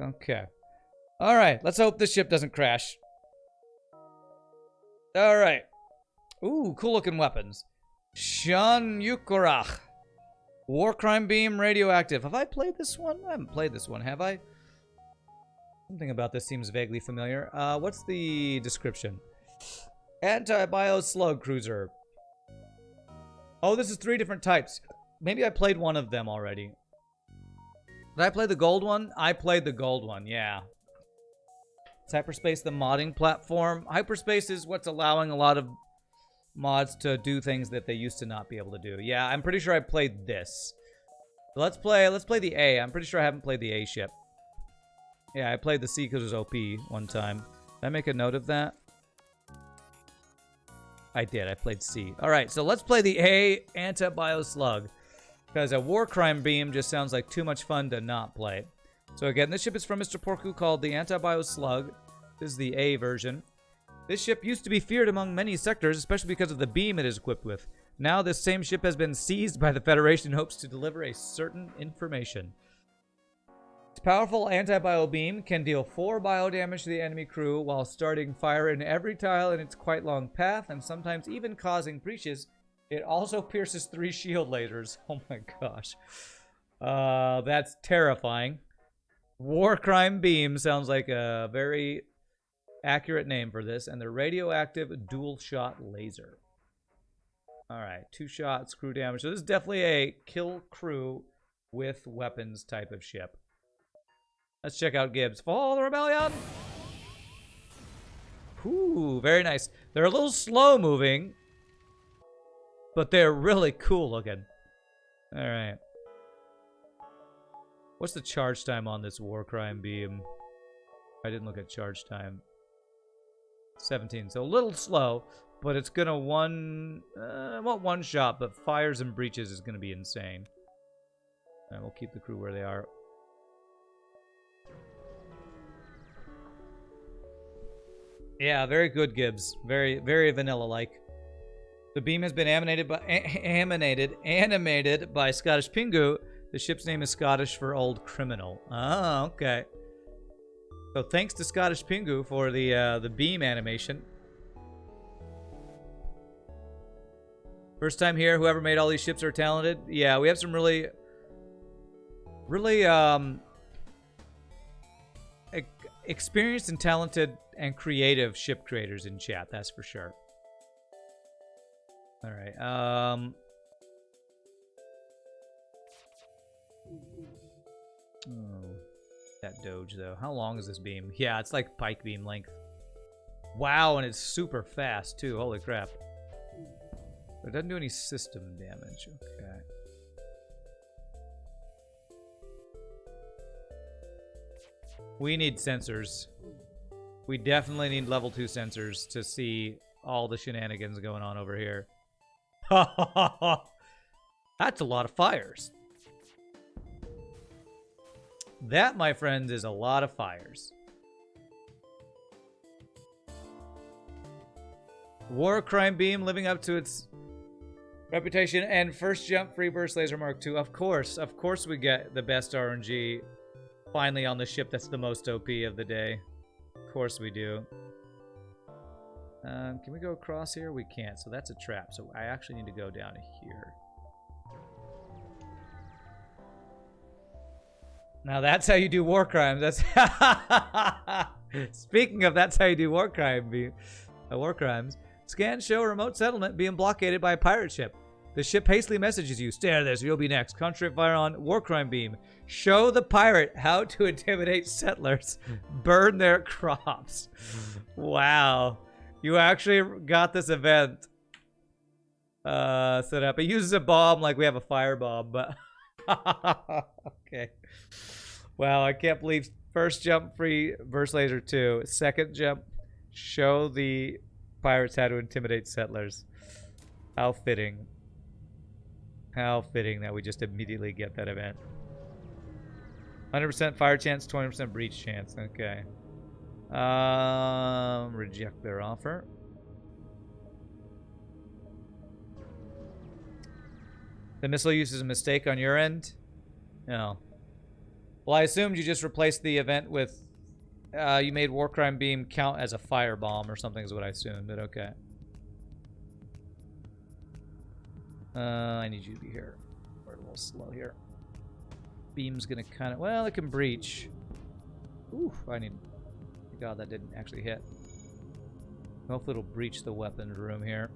Okay. All right. Let's hope this ship doesn't crash. All right. Ooh, cool looking weapons. Shan Yukurach. Warcrime Beam, radioactive. Have I played this one? I haven't played this one, have I? Something about this seems vaguely familiar. What's the description? Anti-Bio Slug cruiser. Oh, this is 3 different types. Maybe I played one of them already. Did I play the gold one? I played the gold one, yeah. Is Hyperspace the modding platform? Hyperspace is what's allowing a lot of mods to do things that they used to not be able to do. Yeah, I'm pretty sure I played this. Let's play the A. I'm pretty sure I haven't played the A ship. Yeah, I played the C because it was OP one time. Did I make a note of that? I did. I played C. All right, so let's play the A Anti-Bio Slug. Because a Warcrime Beam just sounds like too much fun to not play. So again, this ship is from Mr. Porku called the Anti-Bio Slug. This is the A version. This ship used to be feared among many sectors, especially because of the beam it is equipped with. Now this same ship has been seized by the Federation in hopes to deliver a certain information. Its powerful anti-bio beam can deal 4 bio damage to the enemy crew while starting fire in every tile in its quite long path and sometimes even causing breaches. It also pierces 3 shield lasers. Oh my gosh. That's terrifying. Warcrime Beam sounds like a very accurate name for this. And the radioactive dual shot laser. Alright, 2 shots, crew damage. So this is definitely a kill crew with weapons type of ship. Let's check out Gibbs. Fall the Rebellion! Ooh, very nice. They're a little slow moving, but they're really cool looking. Alright. What's the charge time on this Warcrime Beam? I didn't look at charge time. 17, so a little slow, but it's gonna one shot, but fires and breaches is gonna be insane. Alright, we'll keep the crew where they are. Yeah, very good, Gibbs. Very, very vanilla-like. The beam has been animated by Scottish Pingu. The ship's name is Scottish for old criminal. Oh, okay. So thanks to Scottish Pingu for the beam animation. First time here. Whoever made all these ships are talented. Yeah, we have some really experienced and talented and creative ship creators in chat, that's for sure. All right. Oh, that Doge though. How long is this beam? Yeah, it's like pike beam length. Wow, and it's super fast too. Holy crap. But it doesn't do any system damage. Okay. We need sensors. We definitely need level 2 sensors to see all the shenanigans going on over here. That's a lot of fires. That, my friends, is a lot of fires. Warcrime Beam living up to its reputation and first jump free burst laser Mark II. Of course we get the best RNG finally on the ship that's the most OP of the day. Of course we do. Can we go across here? We can't, so that's a trap. So I actually need to go down here. Now that's how you do war crimes. That's speaking of, that's how you do war crimes. Scans show a remote settlement being blockaded by a pirate ship. The ship hastily messages you, "Stare this, you'll be next. Concentrate fire on Warcrime Beam. Show the pirate how to intimidate settlers. Burn their crops." Wow. You actually got this event set up. It uses a bomb like we have a fire bomb, but okay. Wow, I can't believe first jump free burst laser 2. Second jump, show the pirates how to intimidate settlers. How fitting. How fitting that we just immediately get that event. 100% fire chance, 20% breach chance. Okay. Reject their offer. The missile use is a mistake on your end? No. Well, I assumed you just replaced the event with... you made Warcrime Beam count as a firebomb or something is what I assumed, but okay. I need you to be here. We're a little slow here. Beam's gonna kind of... Well, it can breach. Ooh, I need... God, that didn't actually hit. Hopefully it'll breach the weapons room here.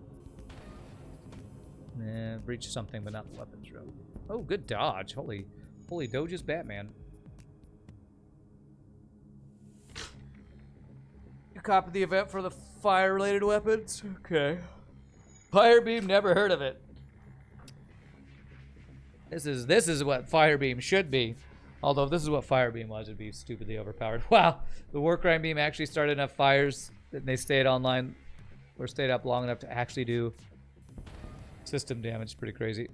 Breach something, but not the weapons room. Oh, good dodge. Holy Doge's Batman. You copy the event for the fire-related weapons? Okay. Fire Beam, never heard of it. This is what Fire Beam should be. Although if this is what Fire Beam was, it'd be stupidly overpowered. Wow, the Warcrime Beam actually started enough fires that they stayed online or stayed up long enough to actually do system damage. It's pretty crazy.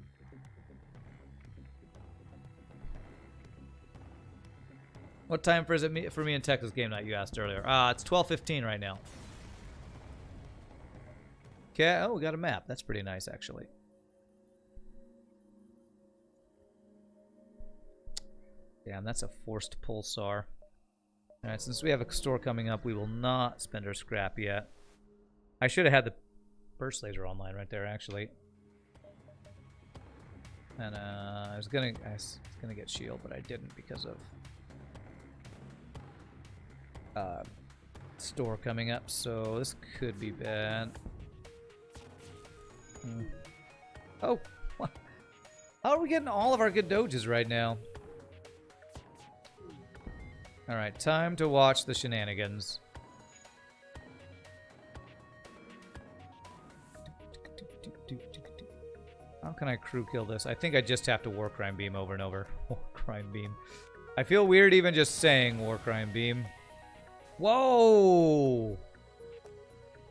What time for me in Texas game night, you asked earlier? It's 12:15 right now. Okay, oh, we got a map. That's pretty nice, actually. Damn, that's a forced pulsar. Alright, since we have a store coming up, we will not spend our scrap yet. I should have had the burst laser online right there, actually. And I was gonna get shield, but I didn't because of store coming up, so this could be bad. Oh, how are we getting all of our good doges right now? Alright, time to watch the shenanigans. How can I crew kill this? I think I just have to Warcrime Beam over and over. Warcrime Beam. I feel weird even just saying Warcrime Beam. Whoa!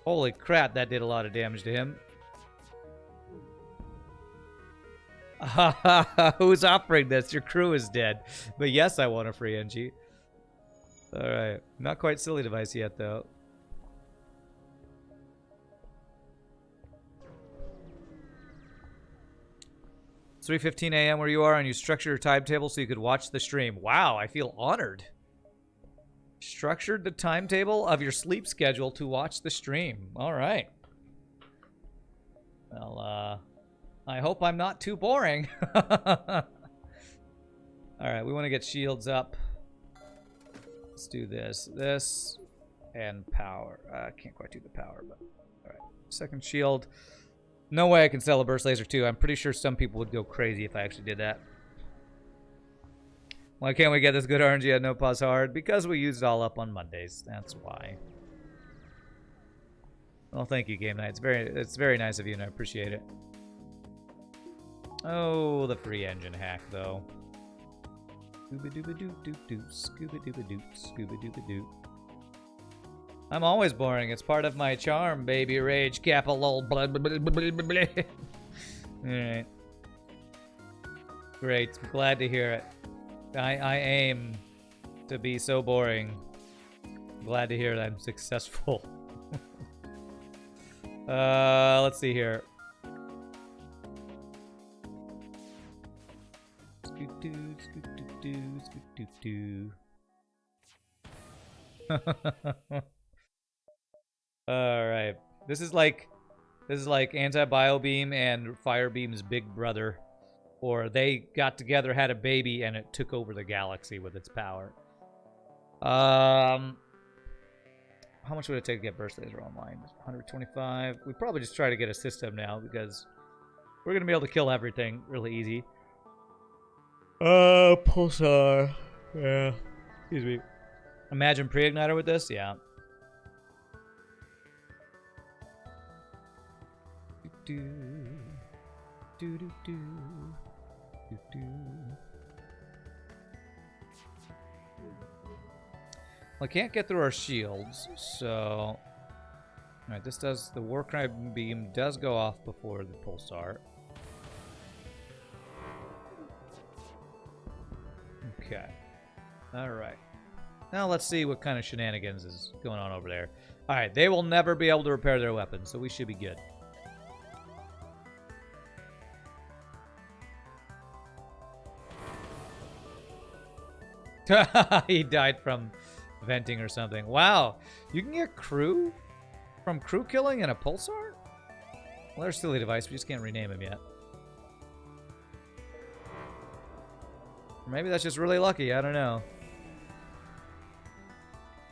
Holy crap, that did a lot of damage to him. Who's offering this? Your crew is dead. But yes, I want a free NG. Alright. Not quite silly device yet, though. It's 3:15 a.m. where you are, and you structured your timetable so you could watch the stream. Wow, I feel honored. Structured the timetable of your sleep schedule to watch the stream. Alright. Well, I hope I'm not too boring. Alright, we want to get shields up. Let's do this. This and power. I can't quite do the power, but alright. Second shield. No way I can sell a burst laser too. I'm pretty sure some people would go crazy if I actually did that. Why can't we get this good RNG at No Pause Hard? Because we used it all up on Mondays. That's why. Well, thank you, Game Night. It's very nice of you, and I appreciate it. Oh, the free engine hack, though. Scooba-dooba-doo-doo-doo, scooba-dooba-doo, scooba-dooba-doo. I'm always boring. It's part of my charm, baby rage, capital blah, blah, blah, blah, blah, blah. Alright. Great. Glad to hear it. I aim to be so boring. Glad to hear that I'm successful. Let's see here. Scoot-doo, scoot-doo-doo, scoot-doo-doo. Alright. This is like Anti-Bio Beam and Fire Beam's big brother. Or they got together, had a baby, and it took over the galaxy with its power. How much would it take to get Burst Laser online? 125. We probably just try to get a system now because we're gonna be able to kill everything really easy. Pulsar. Yeah. Excuse me. Imagine pre-igniter with this? Yeah. Do do do do do do. Well, I can't get through our shields, so alright, this does the Warcrime Beam does go off before the pulsar. Okay. Alright. Now let's see what kind of shenanigans is going on over there. Alright, they will never be able to repair their weapons, so we should be good. He died from venting or something. Wow. You can get crew from crew killing and a pulsar? Well, there's silly device. We just can't rename him yet. Maybe that's just really lucky. I don't know.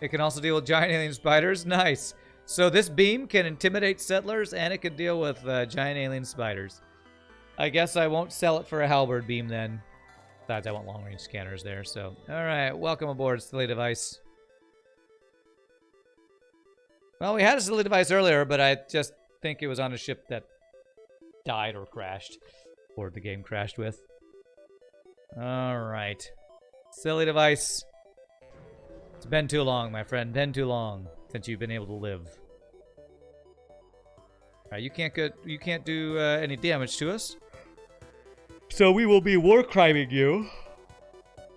It can also deal with giant alien spiders. Nice. So this beam can intimidate settlers, and it can deal with giant alien spiders. I guess I won't sell it for a halberd beam then. Besides, I want long-range scanners there, so... Alright, welcome aboard, silly device. Well, we had a silly device earlier, but I just think it was on a ship that died or crashed. Or the game crashed with. Alright. Silly device. It's been too long, my friend. Been too long since you've been able to live. Alright, you can't do any damage to us. So we will be warcriming you.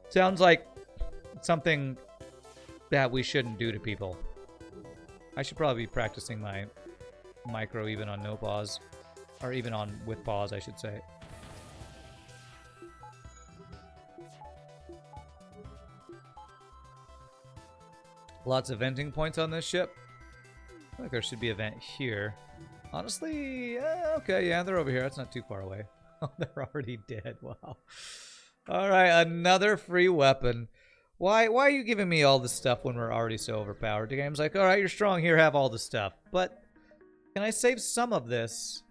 Sounds like something that we shouldn't do to people. I should probably be practicing my micro even on no pause. Or even on with pause, I should say. Lots of venting points on this ship. I feel like there should be a vent here. Honestly, okay, yeah, they're over here. That's not too far away. Oh, they're already dead. Wow. All right, another free weapon. Why are you giving me all this stuff when we're already so overpowered? The game's like, all right, you're strong. Here, have all the stuff. But can I save some of this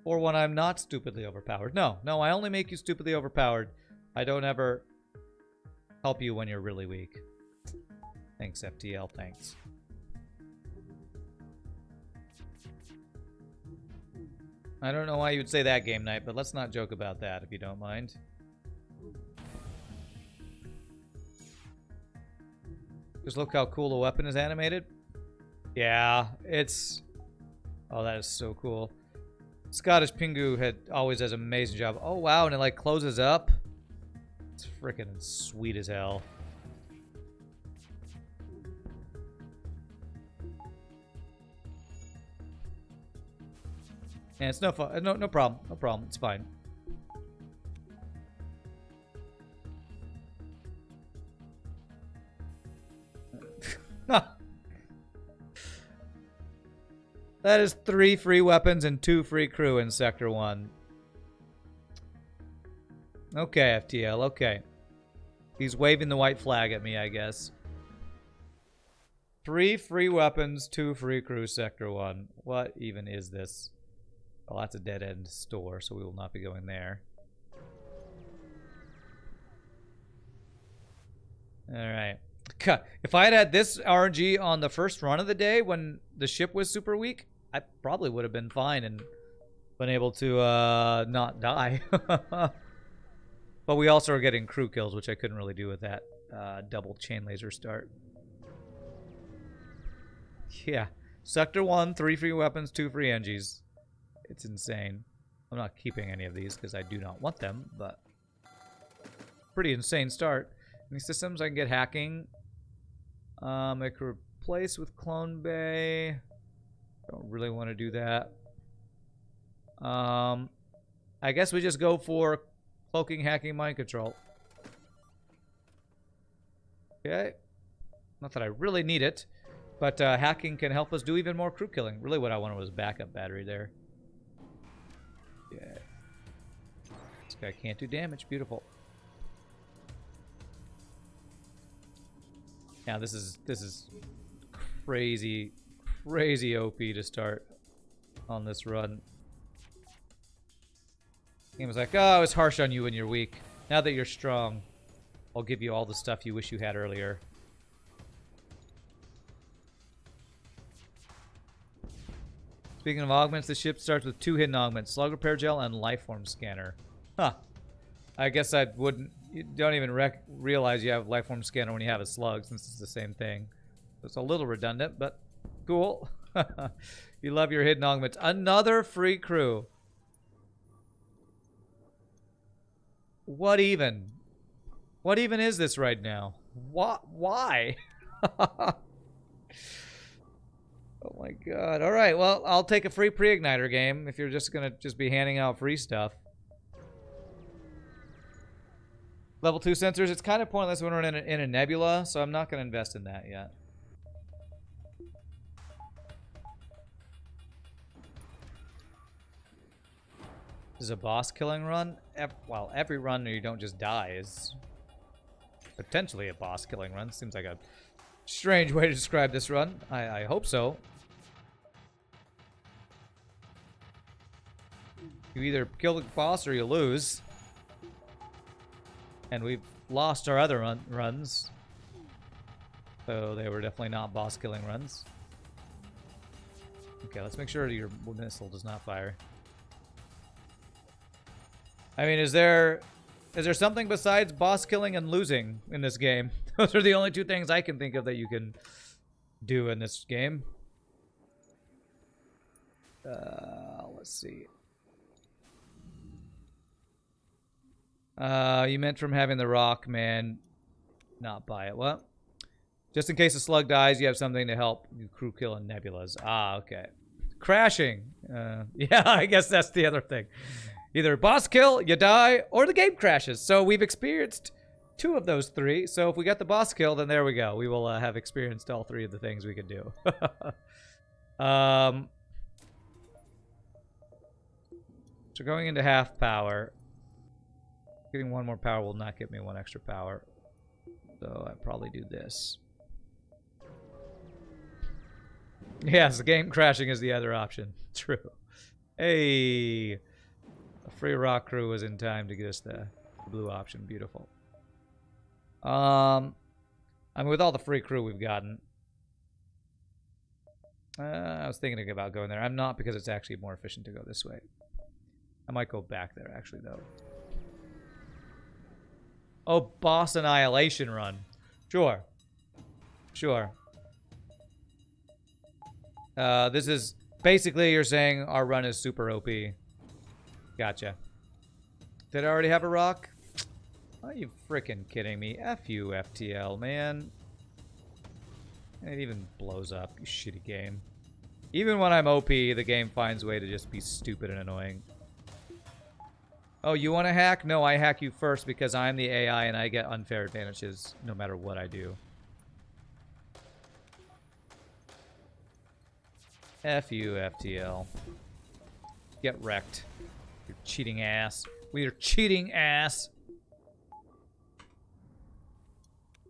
for when I'm not stupidly overpowered? No, I only make you stupidly overpowered. I don't ever help you when you're really weak. Thanks, FTL. Thanks. I don't know why you would say that, Game Night, but let's not joke about that, if you don't mind. Just look how cool the weapon is animated. Yeah, it's... Oh, that is so cool. Scottish Pingu always does an amazing job. Oh, wow, and it, like, closes up. It's freaking sweet as hell. And it's no fun. No problem. No problem. It's fine. That is 3 free weapons and 2 free crew in Sector 1. Okay, FTL. Okay. He's waving the white flag at me, I guess. 3 free weapons, 2 free crew, Sector 1. What even is this? Well, that's a dead-end store, so we will not be going there. Alright. If I had this RNG on the first run of the day when the ship was super weak, I probably would have been fine and been able to not die. But we also are getting crew kills, which I couldn't really do with that double chain laser start. Yeah. Sector 1, 3 free weapons, 2 free NGs. It's insane. I'm not keeping any of these because I do not want them, but pretty insane start. Any systems I can get hacking. I could replace with Clone Bay. Don't really want to do that. I guess we just go for cloaking, hacking, mind control. Okay. Not that I really need it, but hacking can help us do even more crew killing. Really what I wanted was backup battery there. Yeah. This guy can't do damage. Beautiful. Now this is crazy OP to start on this run. Game was like, oh, I was harsh on you when you're weak. Now that you're strong, I'll give you all the stuff you wish you had earlier. Speaking of augments, the ship starts with 2 hidden augments: slug repair gel and lifeform scanner. Huh. I guess I wouldn't... You don't even realize you have lifeform scanner when you have a slug, since it's the same thing. So it's a little redundant, but cool. You love your hidden augments. Another free crew. What even? What even is this right now? What? Why? Oh my god. Alright, well, I'll take a free pre-igniter game if you're just gonna be handing out free stuff. Level 2 sensors, it's kind of pointless when we're in a nebula, so I'm not going to invest in that yet. This is a boss killing run? Well, every run where you don't just die is potentially a boss killing run. Seems like a strange way to describe this run. I hope so. You either kill the boss or you lose. And we've lost our other runs. So they were definitely not boss killing runs. Okay, let's make sure your missile does not fire. I mean, is there something besides boss killing and losing in this game? Those are the only two things I can think of that you can do in this game. Let's see. You meant from having the rock, man. Not buy it. What? Just in case a slug dies, you have something to help you crew kill in nebulas. Ah, okay. Crashing. Yeah, I guess that's the other thing. Either boss kill, you die, or the game crashes. So we've experienced 2 of those 3. So if we get the boss kill, then there we go. We will have experienced all 3 of the things we can do. So going into half power. Getting 1 more power will not get me 1 extra power. So I'd probably do this. Yes, the game crashing is the other option. True. Hey, a free rock crew was in time to get us the blue option. Beautiful. I mean, with all the free crew we've gotten, I was thinking about going there. I'm not, because it's actually more efficient to go this way. I might go back there, actually, though. Oh, boss annihilation run. Sure. Sure. This is basically, you're saying our run is super OP. Gotcha. Did I already have a rock? Are you freaking kidding me? F you, FTL, man. It even blows up, you shitty game. Even when I'm OP, the game finds a way to just be stupid and annoying. Oh, you want to hack? No, I hack you first because I'm the AI and I get unfair advantages no matter what I do. F you, FTL. Get wrecked. You cheating ass. We are cheating ass.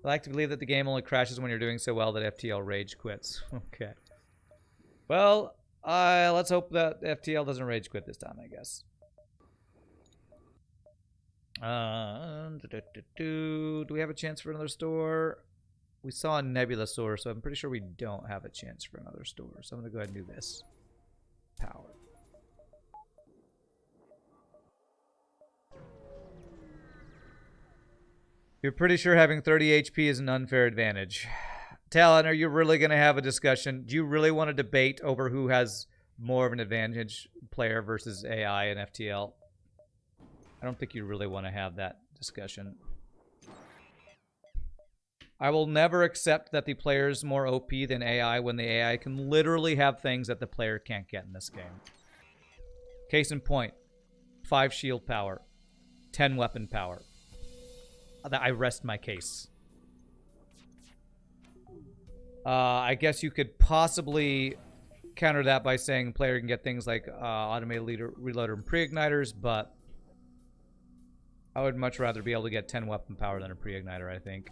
I like to believe that the game only crashes when you're doing so well that FTL rage quits. Okay. Well, let's hope that FTL doesn't rage quit this time, I guess. Do we have a chance for another store? We saw a nebula store, so I'm pretty sure we don't have a chance for another store. So I'm going to go ahead and do this. Power. You're pretty sure having 30 HP is an unfair advantage. Talon, are you really going to have a discussion? Do you really want to debate over who has more of an advantage, player versus AI and FTL? I don't think you really want to have that discussion. I will never accept that the player is more OP than AI when the AI can literally have things that the player can't get in this game. Case in point, 5 shield power, 10 weapon power. I rest my case. I guess you could possibly counter that by saying player can get things like automated reloader and pre-igniters, but I would much rather be able to get 10 weapon power than a pre-igniter, I think.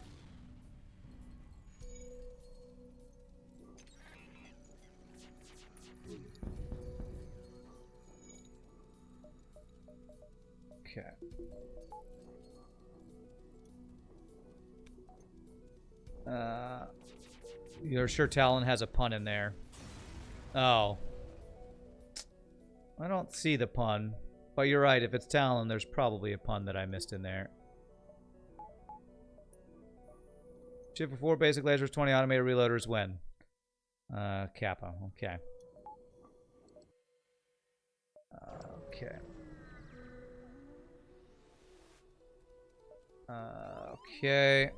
Okay. You're sure Talon has a pun in there. Oh. I don't see the pun. But you're right, if it's Talon, there's probably a pun that I missed in there. Ship for 4 basic lasers, 20 automated reloaders when? Kappa, okay. Okay. Okay.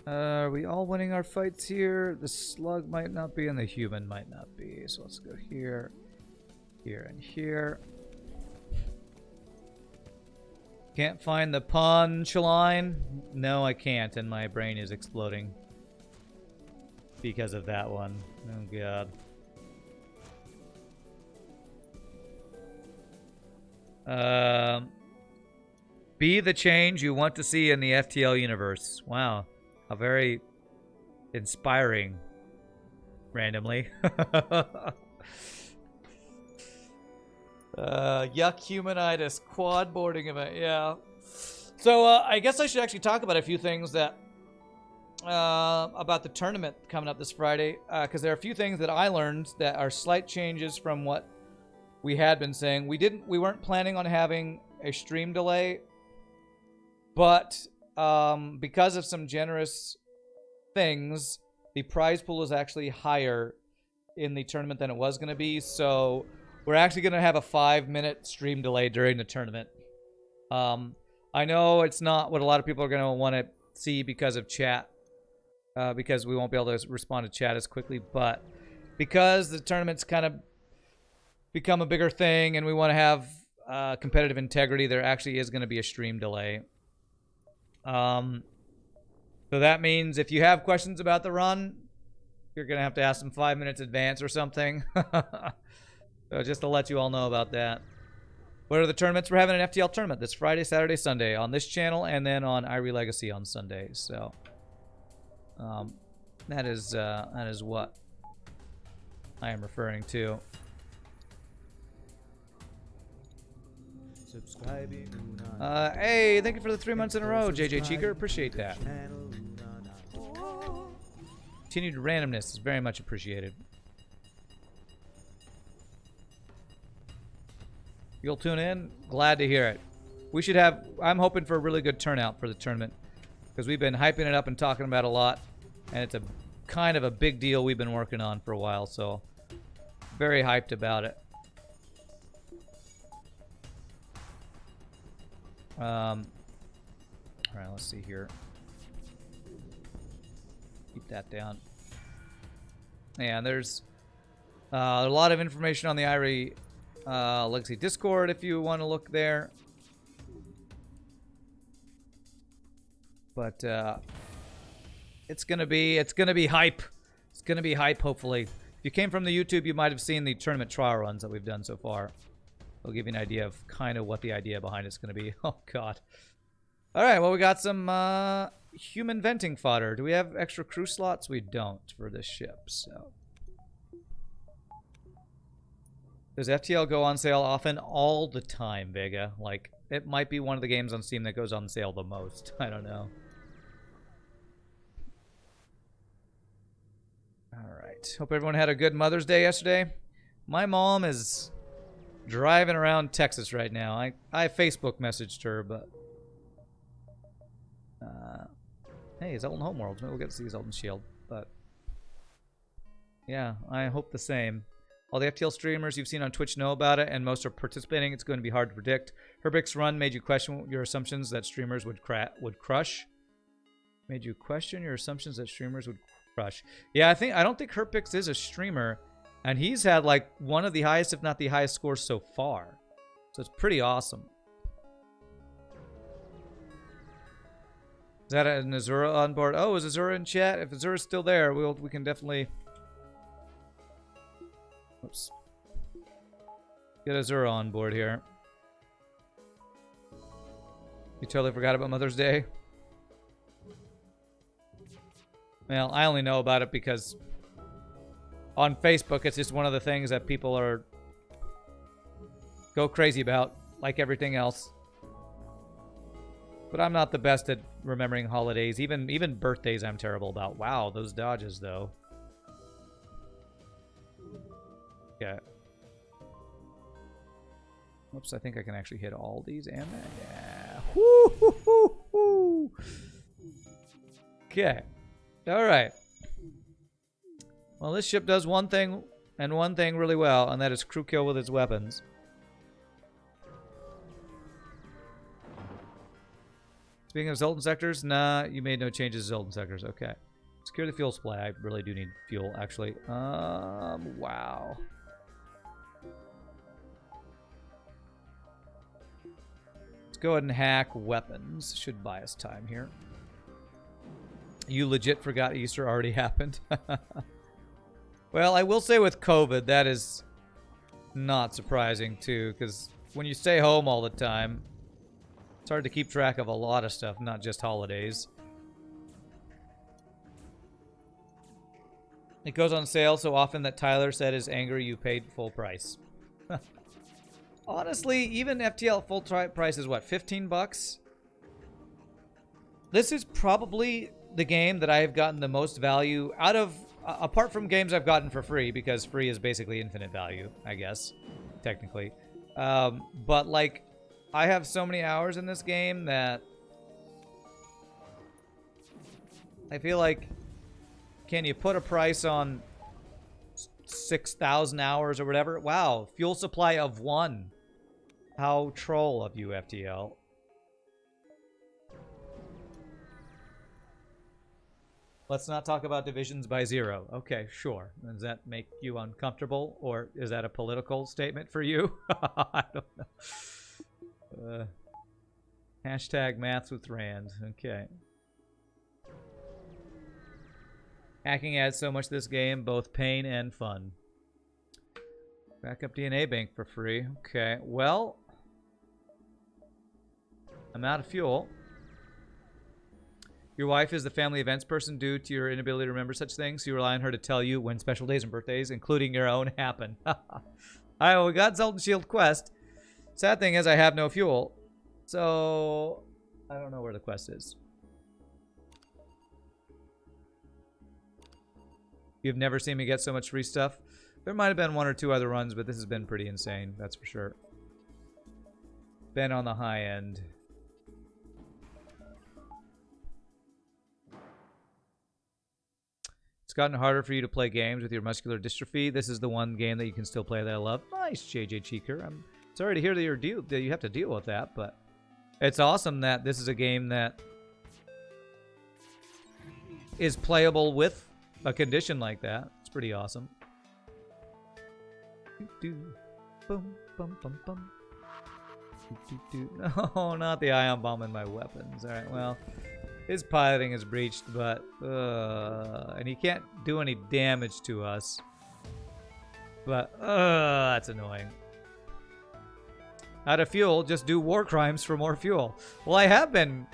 Are we all winning our fights here? The slug might not be and the human might not be. So let's go here, here, and here. Can't find the punchline? No, I can't, and my brain is exploding because of that one. Oh, God. Be the change you want to see in the FTL universe. Wow. How very inspiring, randomly. Yuck humanitis quad boarding event, yeah. So I guess I should actually talk about a few things that about the tournament coming up this Friday, because there are a few things that I learned that are slight changes from what we had been saying. We weren't planning on having a stream delay, but because of some generous things, the prize pool is actually higher in the tournament than it was going to be. So we're actually going to have a 5-minute stream delay during the tournament. I know it's not what a lot of people are going to want to see because of chat, because we won't be able to respond to chat as quickly, but because the tournament's kind of become a bigger thing and we want to have competitive integrity, there actually is going to be a stream delay. So that means if you have questions about the run, you're going to have to ask them 5 minutes advance or something. So just to let you all know about that. What are the tournaments? We're having an FTL tournament this Friday, Saturday, Sunday on this channel, and then on Irie Legacy on Sunday. So that is what I am referring to. Hey, thank you for the 3 months in a row, JJ Cheeker. Appreciate that. Continued randomness is very much appreciated. You'll tune in? Glad to hear it. We should have... I'm hoping for a really good turnout for the tournament, because we've been hyping it up and talking about it a lot, and it's a kind of a big deal we've been working on for a while, so very hyped about it. Alright, let's see here. Keep that down. And there's a lot of information on the Irie Legacy Discord if you want to look there. But it's gonna be hype. It's gonna be hype, hopefully. If you came from the YouTube, you might have seen the tournament trial runs that we've done so far. I'll give you an idea of kind of what the idea behind it's going to be. Oh, God. All right, well, we got some human venting fodder. Do we have extra crew slots? We don't for this ship, so. Does FTL go on sale often? All the time, Vega. Like, it might be one of the games on Steam that goes on sale the most. I don't know. All right. Hope everyone had a good Mother's Day yesterday. My mom is driving around Texas right now. I Facebook messaged her, but hey, Zelton Homeworld. Maybe we'll get to see Zelton Shield, but yeah, I hope the same. All the FTL streamers you've seen on Twitch know about it, and most are participating. It's going to be hard to predict. Herbic's run made you question your assumptions that streamers would crush. Made you question your assumptions that streamers would crush. Yeah, I don't think Herpix is a streamer. And he's had, like, one of the highest, if not the highest scores so far. So it's pretty awesome. Is that an Azura on board? Oh, is Azura in chat? If Azura's still there, we can definitely... Oops. Get Azura on board here. You totally forgot about Mother's Day? Well, I only know about it because... on Facebook, it's just one of the things that people go crazy about, like everything else. But I'm not the best at remembering holidays. Even birthdays I'm terrible about. Wow, those dodges, though. Yeah. Oops, I think I can actually hit all these and that. Yeah. Woo-hoo-hoo-hoo. Okay. All right. Well, this ship does one thing, and one thing really well, and that is crew kill with its weapons. Speaking of Zoltan sectors, nah, you made no changes to Zoltan sectors. Okay. Secure the fuel supply. I really do need fuel, actually. Wow. Let's go ahead and hack weapons. Should buy us time here. You legit forgot Easter already happened. Well, I will say with COVID, that is not surprising, too, because when you stay home all the time, it's hard to keep track of a lot of stuff, not just holidays. It goes on sale so often that Tyler said his anger you paid full price. Honestly, even FTL full price is what, 15 bucks? This is probably the game that I have gotten the most value out of, apart from games I've gotten for free, because free is basically infinite value, I guess, technically. But, like, I have so many hours in this game that I feel like, can you put a price on 6,000 hours or whatever? Wow, fuel supply of 1. How troll of you, FTL. Let's not talk about divisions by 0. Okay, sure. Does that make you uncomfortable? Or is that a political statement for you? I don't know. Hashtag maths with Rand. Okay. Hacking adds so much to this game, both pain and fun. Backup DNA bank for free. Okay, well, I'm out of fuel. Your wife is the family events person due to your inability to remember such things, so you rely on her to tell you when special days and birthdays, including your own, happen. Alright, we got Zoltan Shield quest. Sad thing is I have no fuel, so I don't know where the quest is. You've never seen me get so much free stuff. There might have been 1 or 2 other runs, but this has been pretty insane, that's for sure. Been on the high end. It's gotten harder for you to play games with your muscular dystrophy. This is the one game that you can still play that I love. Nice, JJ Cheeker. I'm sorry to hear that you have to deal with that, but it's awesome that this is a game that is playable with a condition like that. It's pretty awesome. Boom, bum, bum, bum. No, not the ion bomb in my weapons. Alright, well, his piloting is breached, but and he can't do any damage to us. But that's annoying. Out of fuel, just do war crimes for more fuel. Well, I have been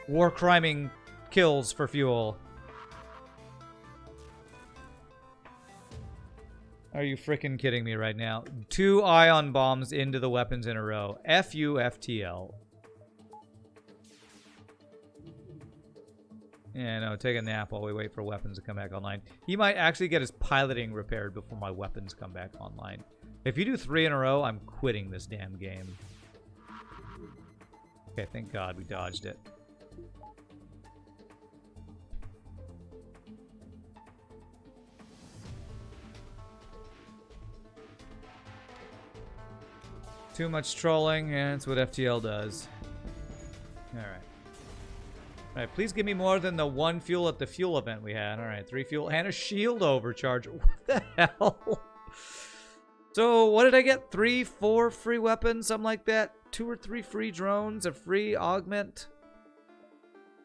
war criming kills for fuel. Are you freaking kidding me right now? 2 ion bombs into the weapons in a row. F you, FTL. Yeah, no, take a nap while we wait for weapons to come back online. He might actually get his piloting repaired before my weapons come back online. If you do 3 in a row, I'm quitting this damn game. Okay, thank God we dodged it. Too much trolling, and it's what FTL does. Alright. Alright, please give me more than the 1 fuel at the fuel event we had. Alright, 3 fuel and a shield overcharge. What the hell? So, what did I get? 3, 4 free weapons? Something like that? 2 or 3 free drones? A free augment?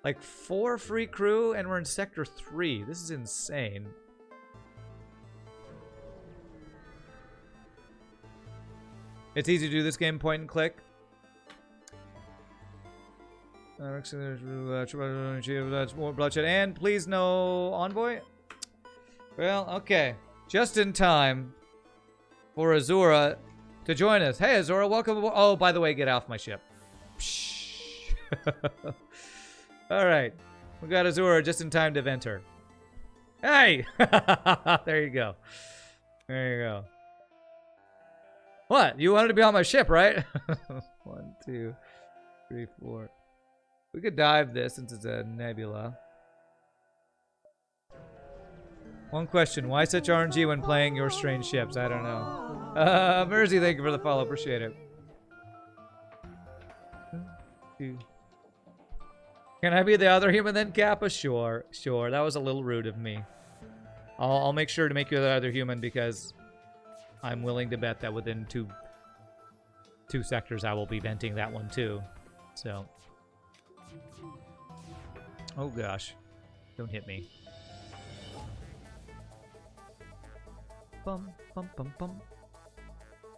Like 4 free crew, and we're in Sector 3. This is insane. It's easy to do this game point and click. That's more bloodshed. And please no envoy. Well, okay. Just in time for Azura to join us. Hey, Azura, welcome aboard. Oh, by the way, get off my ship. All right. We got Azura just in time to vent her. Hey! There you go. There you go. What? You wanted to be on my ship, right? 1, 2, 3, 4. We could dive this since it's a nebula. One question. Why such RNG when playing your strange ships? I don't know. Mersey, thank you for the follow. Appreciate it. 1, 2, Can I be the other human then, Kappa? Sure, sure. That was a little rude of me. I'll make sure to make you the other human because I'm willing to bet that within two sectors I will be venting that one too. So. Oh gosh. Don't hit me. Bum, bum, bum, bum.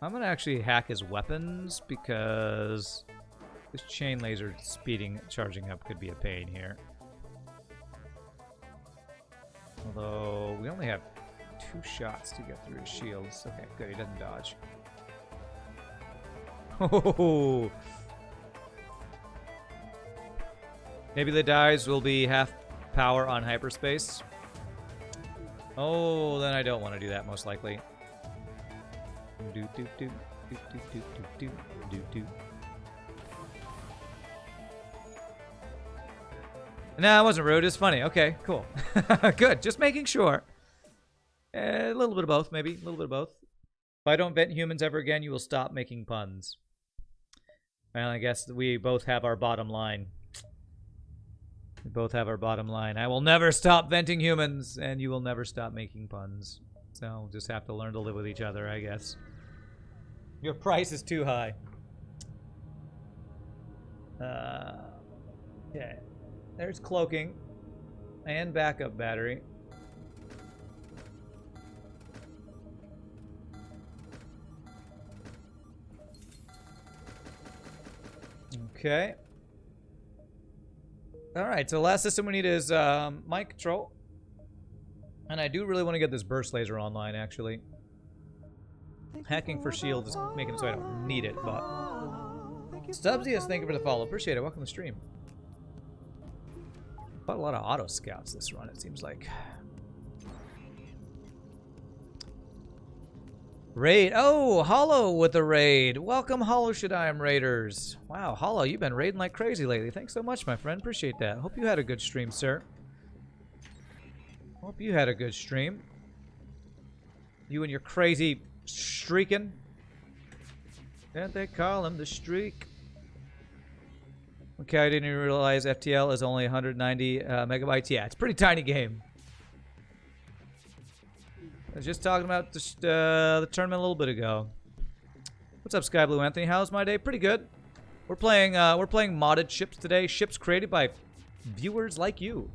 I'm gonna actually hack his weapons because this chain laser charging up could be a pain here. Although we only have 2 shots to get through his shields. Okay, good. He doesn't dodge. Oh. Maybe the dives will be half power on hyperspace. Oh, then I don't want to do that, most likely. Do do do do do do do do do. No, it wasn't rude. It's funny. Okay, cool. Good. Just making sure. A little bit of both, maybe. A little bit of both. If I don't vent humans ever again, you will stop making puns. Well, I guess we both have our bottom line. We both have our bottom line. I will never stop venting humans, and you will never stop making puns. So we'll just have to learn to live with each other, I guess. Your price is too high. Okay. There's cloaking and backup battery. Okay. Alright, so the last system we need is mind control. And I do really want to get this burst laser online, actually. Hacking for shield is making it so I don't need it, but... Stubbsius, thank you for the follow. Appreciate it. Welcome to the stream. Quite a lot of auto scouts this run, it seems like. Raid. Oh, Hollow with the raid. Welcome, Hollow Shadayim Raiders. Wow, Hollow, you've been raiding like crazy lately. Thanks so much, my friend. Appreciate that. Hope you had a good stream, sir. Hope you had a good stream. You and your crazy streaking. Didn't they call him the streak? Okay, I didn't even realize FTL is only 190 megabytes. Yeah, it's a pretty tiny game. I was just talking about the tournament a little bit ago. What's up, Sky Blue Anthony? How's my day? Pretty good. We're playing modded ships today. Ships created by viewers like you.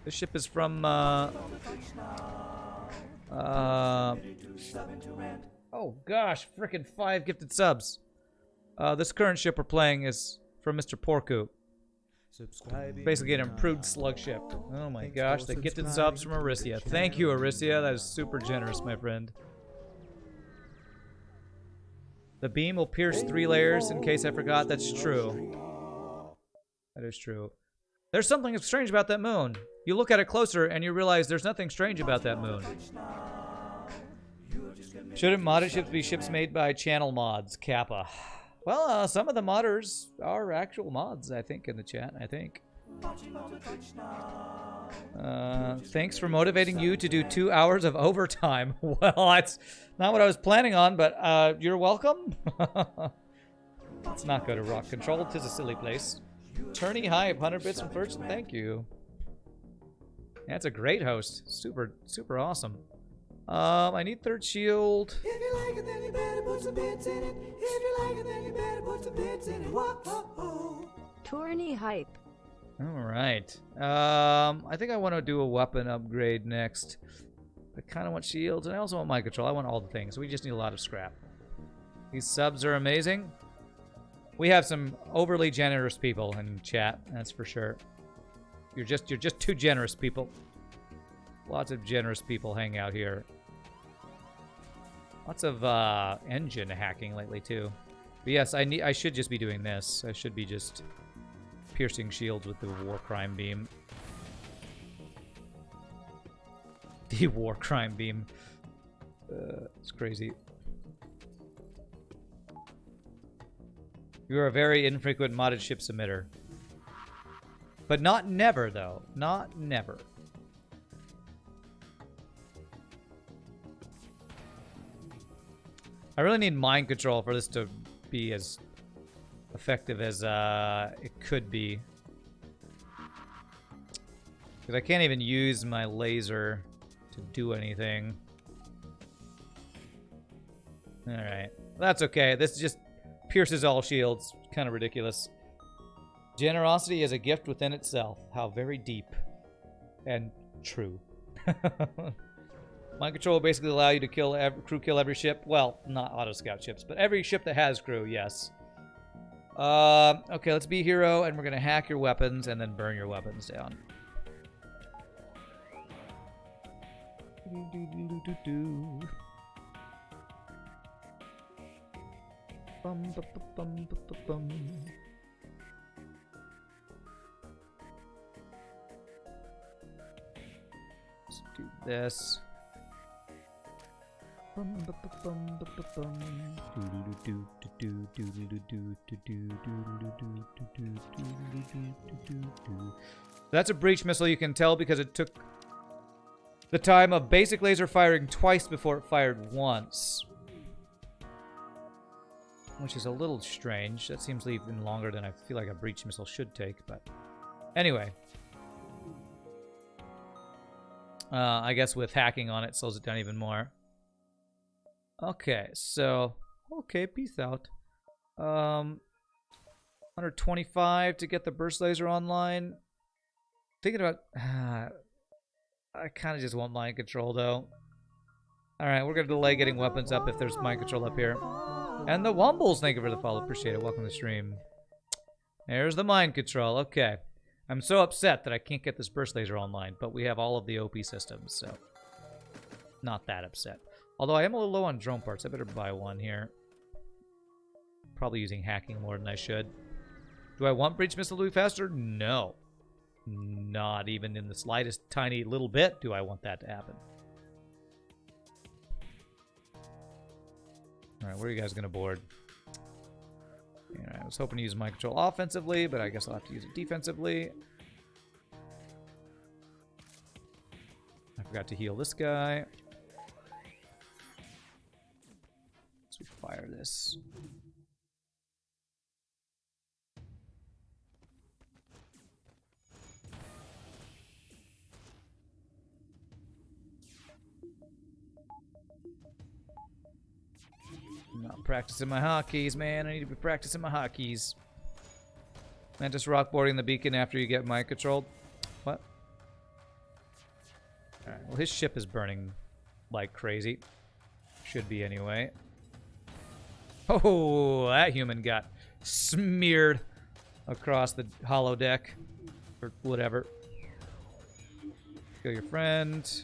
This ship is from oh gosh, frickin' 5 gifted subs. This current ship we're playing is from Mr. Porku. Basically an improved slug ship. Oh my gosh, the gifted subs from Arisia. Thank you, Arisia. That is super generous, my friend. The beam will pierce 3 layers, in case I forgot. That's true. That is true. There's something strange about that moon. You look at it closer and you realize there's nothing strange about that moon. Shouldn't modded ships be ships made by channel mods? Kappa. Well, some of the modders are actual mods, I think, in the chat, I think. Thanks for motivating you to do 2 hours of overtime. Well, that's not what I was planning on, but you're welcome. Let's not go to Rock Control. 'Tis a silly place. Tourney Hype, 100 bits from first, thank you. That's a great host. Super, super awesome. I need 3rd shield. If you like it, then you better put some bits in it. If you like it, then you better put some bits in it. Whoa. Tourney Hype. Alright. I think I want to do a weapon upgrade next. I kind of want shields, and I also want mind control. I want all the things. We just need a lot of scrap. These subs are amazing. We have some overly generous people in chat, that's for sure. You're just too generous, people. Lots of generous people hang out here. Lots of engine hacking lately too. But yes, I should just be doing this. I should be just piercing shields with the Warcrime Beam. The Warcrime Beam. It's crazy. You are a very infrequent modded ship submitter. But not never, though. Not never. I really need mind control for this to be as effective as it could be. Because I can't even use my laser to do anything. Alright. That's okay. This just pierces all shields. Kind of ridiculous. Generosity is a gift within itself. How very deep. And true. Mind control will basically allow you to kill every ship. Well, not auto scout ships, but every ship that has crew, yes. Okay, let's be hero, and we're gonna hack your weapons and then burn your weapons down. Let's do this. That's a breach missile, you can tell, because it took the time of basic laser firing twice before it fired once. Which is a little strange. That seems even longer than I feel like a breach missile should take, but anyway. I guess with hacking on it, slows it down even more. Okay, so... Okay, peace out. 125 to get the burst laser online. Thinking about... I kind of just want mind control, though. Alright, we're going to delay getting weapons up if there's mind control up here. And the Wumbles, thank you for the follow. Appreciate it. Welcome to the stream. There's the mind control. Okay. I'm so upset that I can't get this burst laser online, but we have all of the OP systems, so not that upset. Although I am a little low on drone parts. I better buy one here. Probably using hacking more than I should. Do I want breach missile to be faster? No. Not even in the slightest tiny little bit do I want that to happen. Alright, where are you guys going to board? I was hoping to use mind control offensively, but I guess I'll have to use it defensively. I forgot to heal this guy. So we fire this. I'm not practicing my hotkeys, man. I need to be practicing my hotkeys. And just rockboarding the beacon after you get mind controlled. What? Alright, well his ship is burning like crazy. Should be anyway. Oh, that human got smeared across the hollow deck. Or whatever. Kill your friend.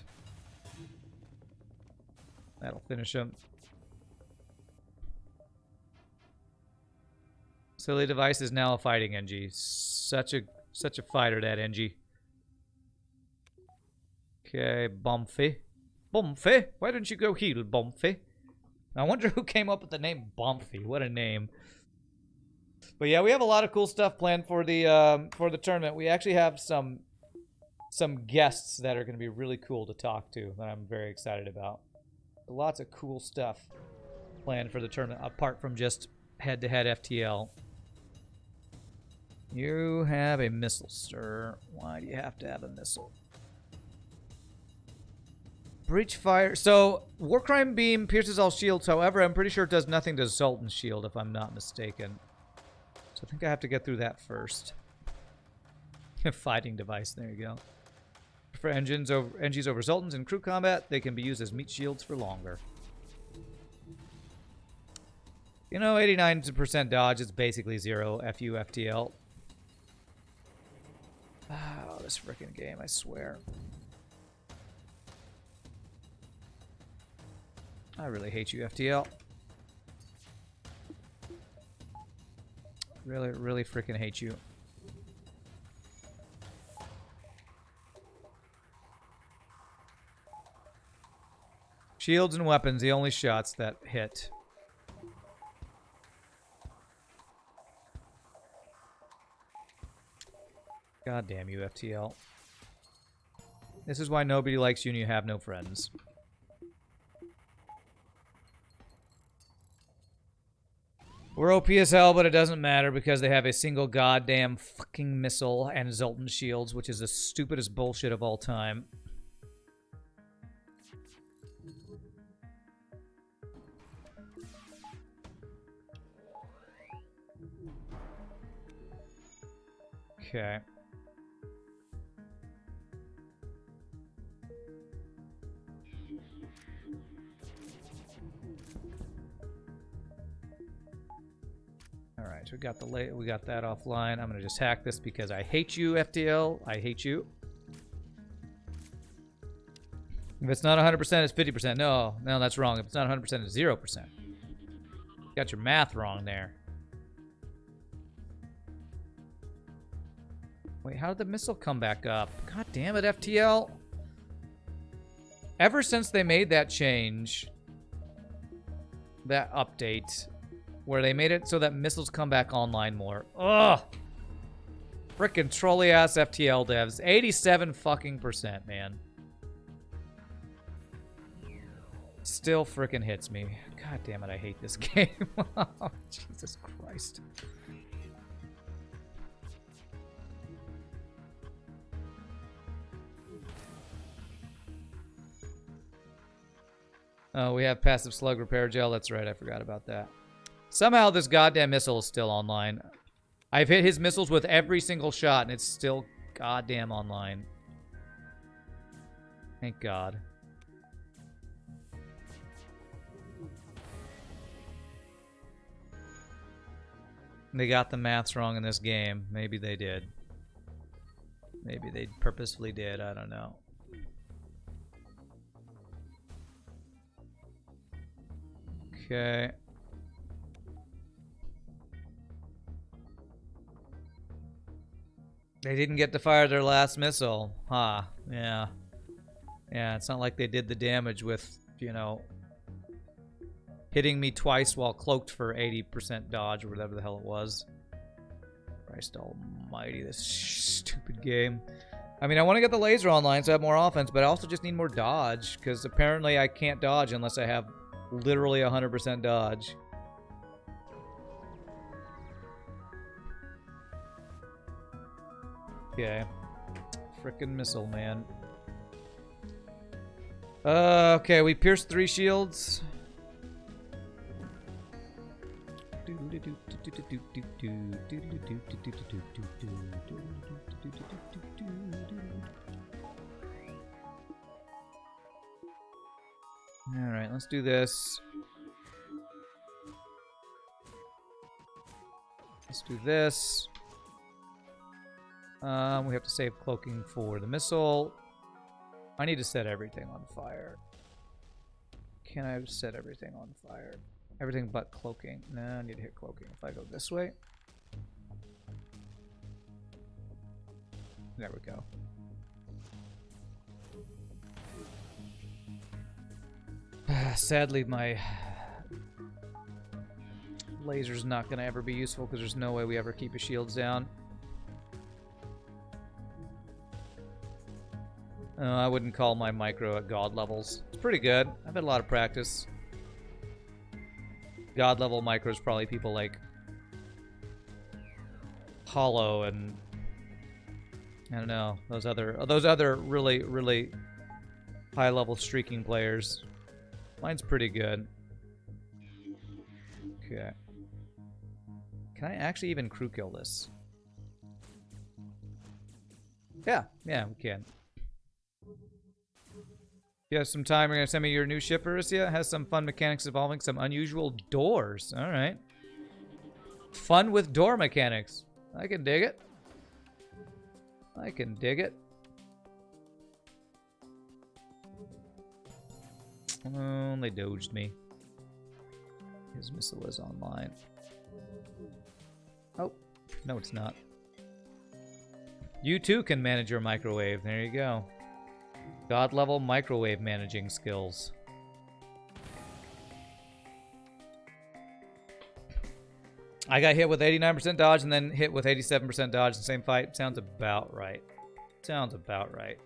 That'll finish him. Silly device is now a fighting NG. Such a fighter, that NG. Okay, Bumpy. Bumpy? Why didn't you go heal, Bumpy? I wonder who came up with the name Bumpy. What a name. But yeah, we have a lot of cool stuff planned for the tournament. We actually have some guests that are going to be really cool to talk to that I'm very excited about. Lots of cool stuff planned for the tournament, apart from just head-to-head FTL. You have a missile, sir. Why do you have to have a missile? Breach fire. So, Warcrime Beam pierces all shields. However, I'm pretty sure it does nothing to Zoltan's shield, if I'm not mistaken. So I think I have to get through that first. Fighting device. There you go. For NGs over Zoltans in crew combat, they can be used as meat shields for longer. You know, 89% dodge is basically zero. FU FTL. Oh, this freaking game, I swear. I really hate you, FTL. Really, really freaking hate you. Shields and weapons, the only shots that hit. God damn you, FTL. This is why nobody likes you and you have no friends. We're OP as hell, but it doesn't matter because they have a single goddamn fucking missile and Zoltan shields, which is the stupidest bullshit of all time. Okay. All right, so we got that offline. I'm gonna just hack this because I hate you, FTL. I hate you. If it's not 100%, it's 50%. No, that's wrong. If it's not 100%, it's 0%. You got your math wrong there. Wait, how did the missile come back up? God damn it, FTL. Ever since they made that change, that update, where they made it so that missiles come back online more. Ugh! Frickin' trolley-ass FTL devs. 87 fucking %, man. Still frickin' hits me. God damn it, I hate this game. Oh, Jesus Christ. Oh, we have passive slug repair gel. That's right, I forgot about that. Somehow this goddamn missile is still online. I've hit his missiles with every single shot, and it's still goddamn online. Thank God. They got the maths wrong in this game. Maybe they did. Maybe they purposefully did. I don't know. Okay. They didn't get to fire their last missile. Huh. Yeah. Yeah, it's not like they did the damage with, you know, hitting me twice while cloaked for 80% dodge or whatever the hell it was. Christ almighty, this stupid game. I mean, I want to get the laser online so I have more offense, but I also just need more dodge, because apparently I can't dodge unless I have literally 100% dodge. Okay. Frickin' missile, man. Okay, we pierced 3 shields. Alright, let's do this. Let's do this. We have to save cloaking for the missile. I need to set everything on fire. Can I set everything on fire? Everything but cloaking. No, I need to hit cloaking. If I go this way. There we go. Sadly, my laser's not going to ever be useful because there's no way we ever keep his shields down. I wouldn't call my micro at god levels. It's pretty good. I've had a lot of practice. God level micros probably people like Hollow and I don't know, those other really high level streaking players. Mine's pretty good. Okay. Can I actually even crew kill this? Yeah, we can. You have some time, you're going to send me your new ship, Arisia? It has some fun mechanics involving some unusual doors. Alright. Fun with door mechanics. I can dig it. I can dig it. Oh, they doged me. His missile is online. Oh, no it's not. You too can manage your microwave. There you go. God level microwave managing skills. I got hit with 89% dodge and then hit with 87% dodge in the same fight. Sounds about right. Sounds about right.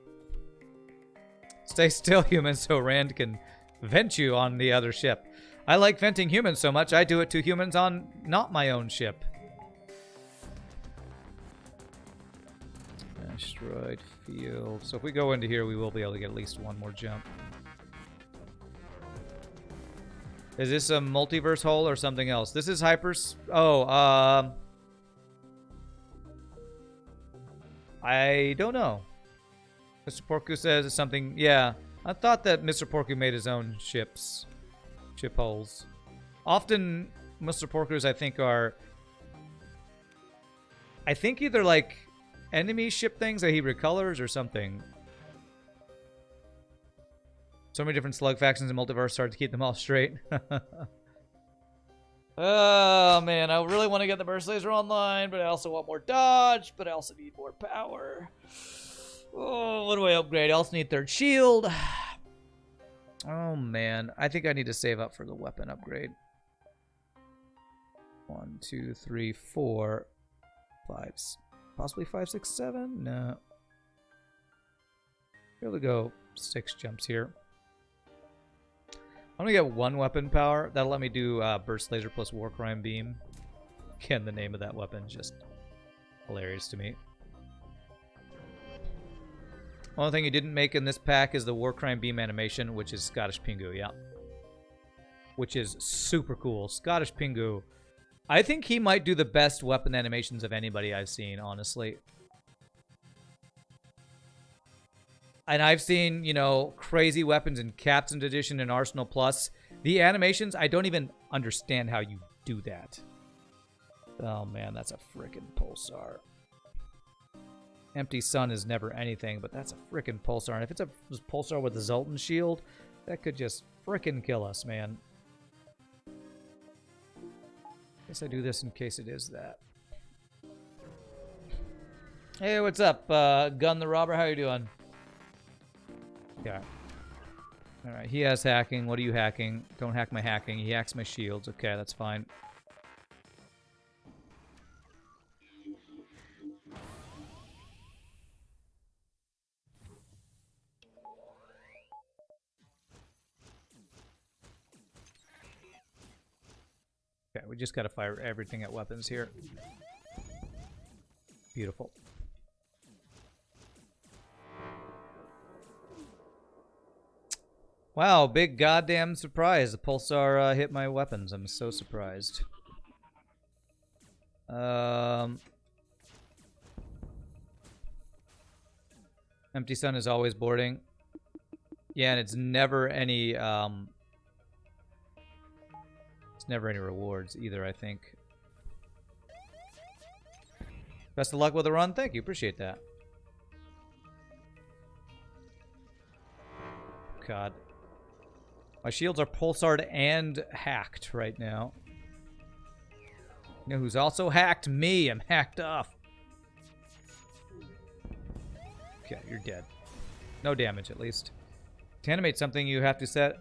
Stay still, human, so Rand can vent you on the other ship. I like venting humans so much, I do it to humans on not my own ship. Asteroid field. So if we go into here, we will be able to get at least one more jump. Is this a multiverse hole or something else? This is hypers. Oh, I don't know. Mr. Porku says it's something. Yeah, I thought that Mr. Porku made his own ships. Ship holes. Often, Mr. Porkus, I think, are... I think either, like, enemy ship things that he recolors or something. So many different slug factions in multiverse, hard to keep them all straight. Oh, man, I really want to get the burst laser online, but I also want more dodge, but I also need more power. Oh, what do I upgrade? I also need third shield. Oh, man. I think I need to save up for the weapon upgrade. 1, 2, 3, 4, 5, possibly 5, 6, 7? No. Here we go. 6 jumps here. I'm gonna get 1 weapon power. That'll let me do burst laser plus Warcrime Beam. Again, the name of that weapon is just hilarious to me. Only thing you didn't make in this pack is the Warcrime Beam animation, which is Scottish Pingu, yeah. Which is super cool. Scottish Pingu. I think he might do the best weapon animations of anybody I've seen, honestly. And I've seen, you know, crazy weapons in Captain's Edition and Arsenal Plus. The animations, I don't even understand how you do that. Oh, man, that's a frickin' pulsar. Empty Sun is never anything, but that's a frickin' pulsar. And if it's a pulsar with a Zoltan shield, that could just frickin' kill us, man. Guess I do this in case it is that. Hey, what's up, Gun the Robber? How you doing? Yeah. Alright, he has hacking. What are you hacking? Don't hack my hacking. He hacks my shields. Okay, that's fine. Okay, we just gotta fire everything at weapons here. Beautiful. Wow, big goddamn surprise. The pulsar hit my weapons. I'm so surprised. Empty Sun is always boarding. Yeah, and it's never any rewards either, I think. Best of luck with the run. Thank you. Appreciate that. God. My shields are pulsared and hacked right now. You know who's also hacked? Me. I'm hacked off. Okay, you're dead. No damage, at least. To animate something, you have to set...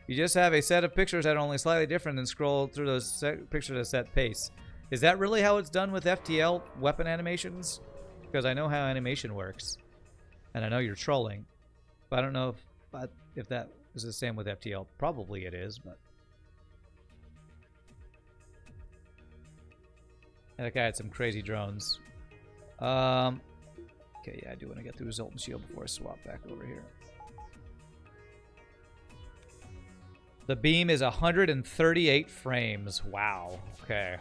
You just have a set of pictures that are only slightly different and scroll through those pictures at a set pace. Is that really how it's done with FTL weapon animations? Because I know how animation works. And I know you're trolling. But I don't know if that is the same with FTL. Probably it is, but... That guy had some crazy drones. Okay, yeah, I do want to get through Zoltan Shield before I swap back over here. The beam is 138 frames. Wow. Okay.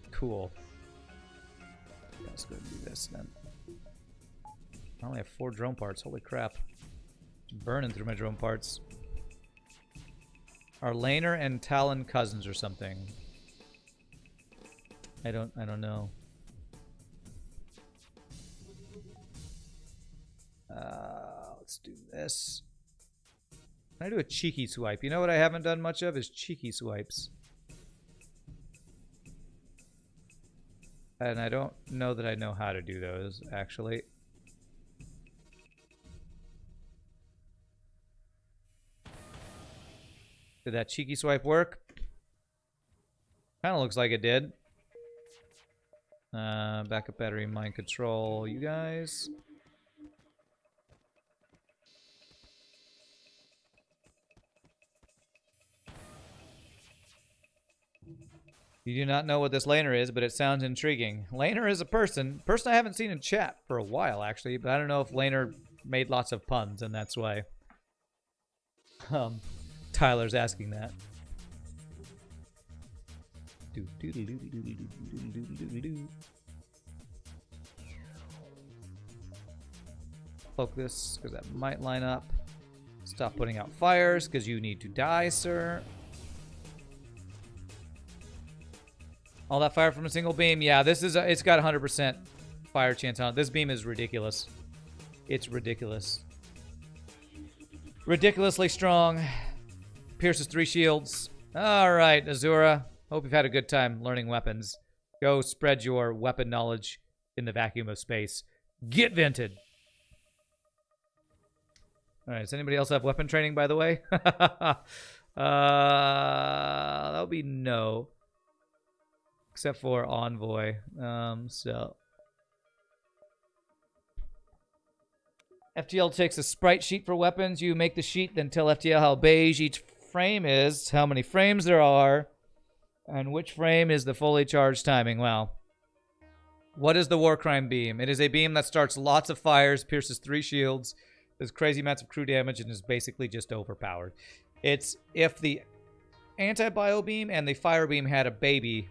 Cool. Let's go do this then. I only have 4 drone parts. Holy crap. It's burning through my drone parts. Are Laner and Talon cousins or something? I don't know. Let's do this. Can I do a cheeky swipe? You know what I haven't done much of is cheeky swipes. And I don't know that I know how to do those, actually. Did that cheeky swipe work? Kind of looks like it did. Backup battery, mind control, you guys. You do not know what this laner is, but it sounds intriguing. Laner is a person I haven't seen in chat for a while, actually, but I don't know if laner made lots of puns, and that's why Tyler's asking that. Focus, because that might line up. Stop putting out fires, because you need to die, sir. All that fire from a single beam. Yeah, this is it's got 100% fire chance on it. This beam is ridiculous. It's ridiculous. Ridiculously strong. Pierces 3 shields. All right, Azura. Hope you've had a good time learning weapons. Go spread your weapon knowledge in the vacuum of space. Get vented. All right, does anybody else have weapon training, by the way? That'll be no. Except for Envoy. So FTL takes a sprite sheet for weapons. You make the sheet, then tell FTL how beige each frame is, how many frames there are, and which frame is the fully charged timing. Wow. What is the Warcrime Beam? It is a beam that starts lots of fires, pierces 3 shields, does crazy amounts of crew damage, and is basically just overpowered. It's if the Anti-Bio Beam and the Fire Beam had a baby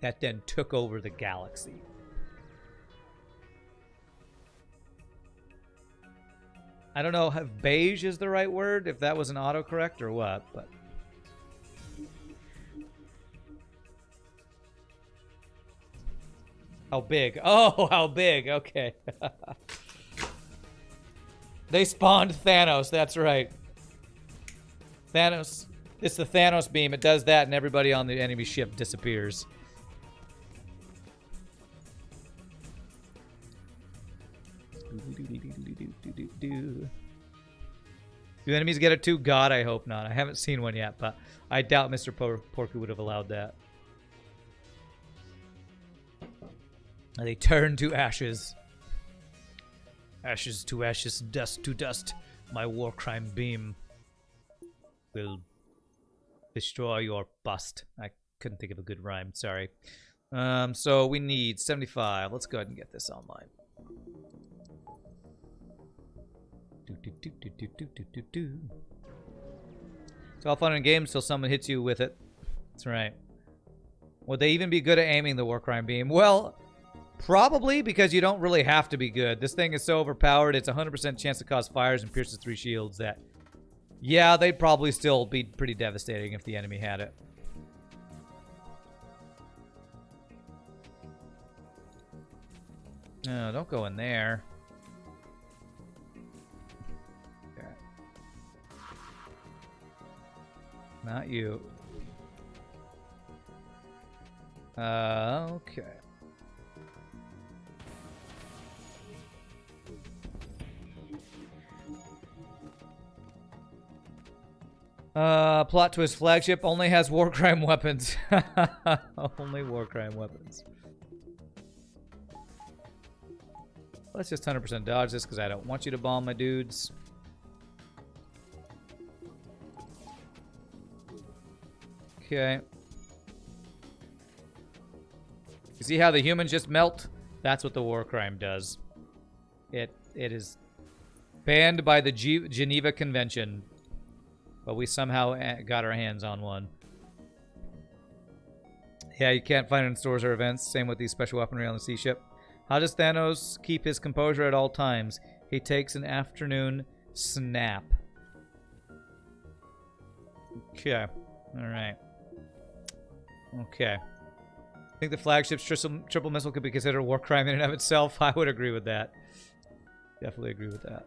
that then took over the galaxy. I don't know if beige is the right word, if that was an autocorrect or what, but... How big? Oh, how big. Okay. They spawned Thanos, that's right. Thanos. It's the Thanos beam. It does that and everybody on the enemy ship disappears. Do enemies get it too? God, I hope not. I haven't seen one yet, but I doubt Mr. Porku would have allowed that. And they turn to ashes. Ashes to ashes, dust to dust. My Warcrime Beam will destroy your bust. I couldn't think of a good rhyme, sorry. So we need 75. Let's go ahead and get this online. It's all fun and games till someone hits you with it. That's right. Would they even be good at aiming the Warcrime Beam? Well, probably, because you don't really have to be good. This thing is so overpowered, it's 100% chance to cause fires and pierces 3 shields that, yeah, they'd probably still be pretty devastating if the enemy had it. No, don't go in there. Okay. Not you. Okay. Plot twist, flagship only has Warcrime weapons. Only Warcrime weapons. Let's just 100% dodge this because I don't want you to bomb my dudes. Okay. You see how the humans just melt? That's what the Warcrime does. It is banned by the Geneva Convention. But we somehow got our hands on one. Yeah, you can't find it in stores or events. Same with these special weaponry on the sea ship. How does Thanos keep his composure at all times? He takes an afternoon snap. Okay. Alright. Okay. I think the flagship's triple missile could be considered a war crime in and of itself. I would agree with that. Definitely agree with that.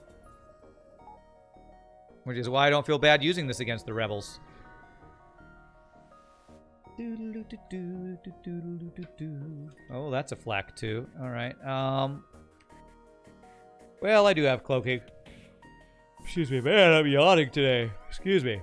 Which is why I don't feel bad using this against the rebels. Oh, that's a flak too. Alright. Well, I do have cloaking. Excuse me, man, I'm yawning today. Excuse me.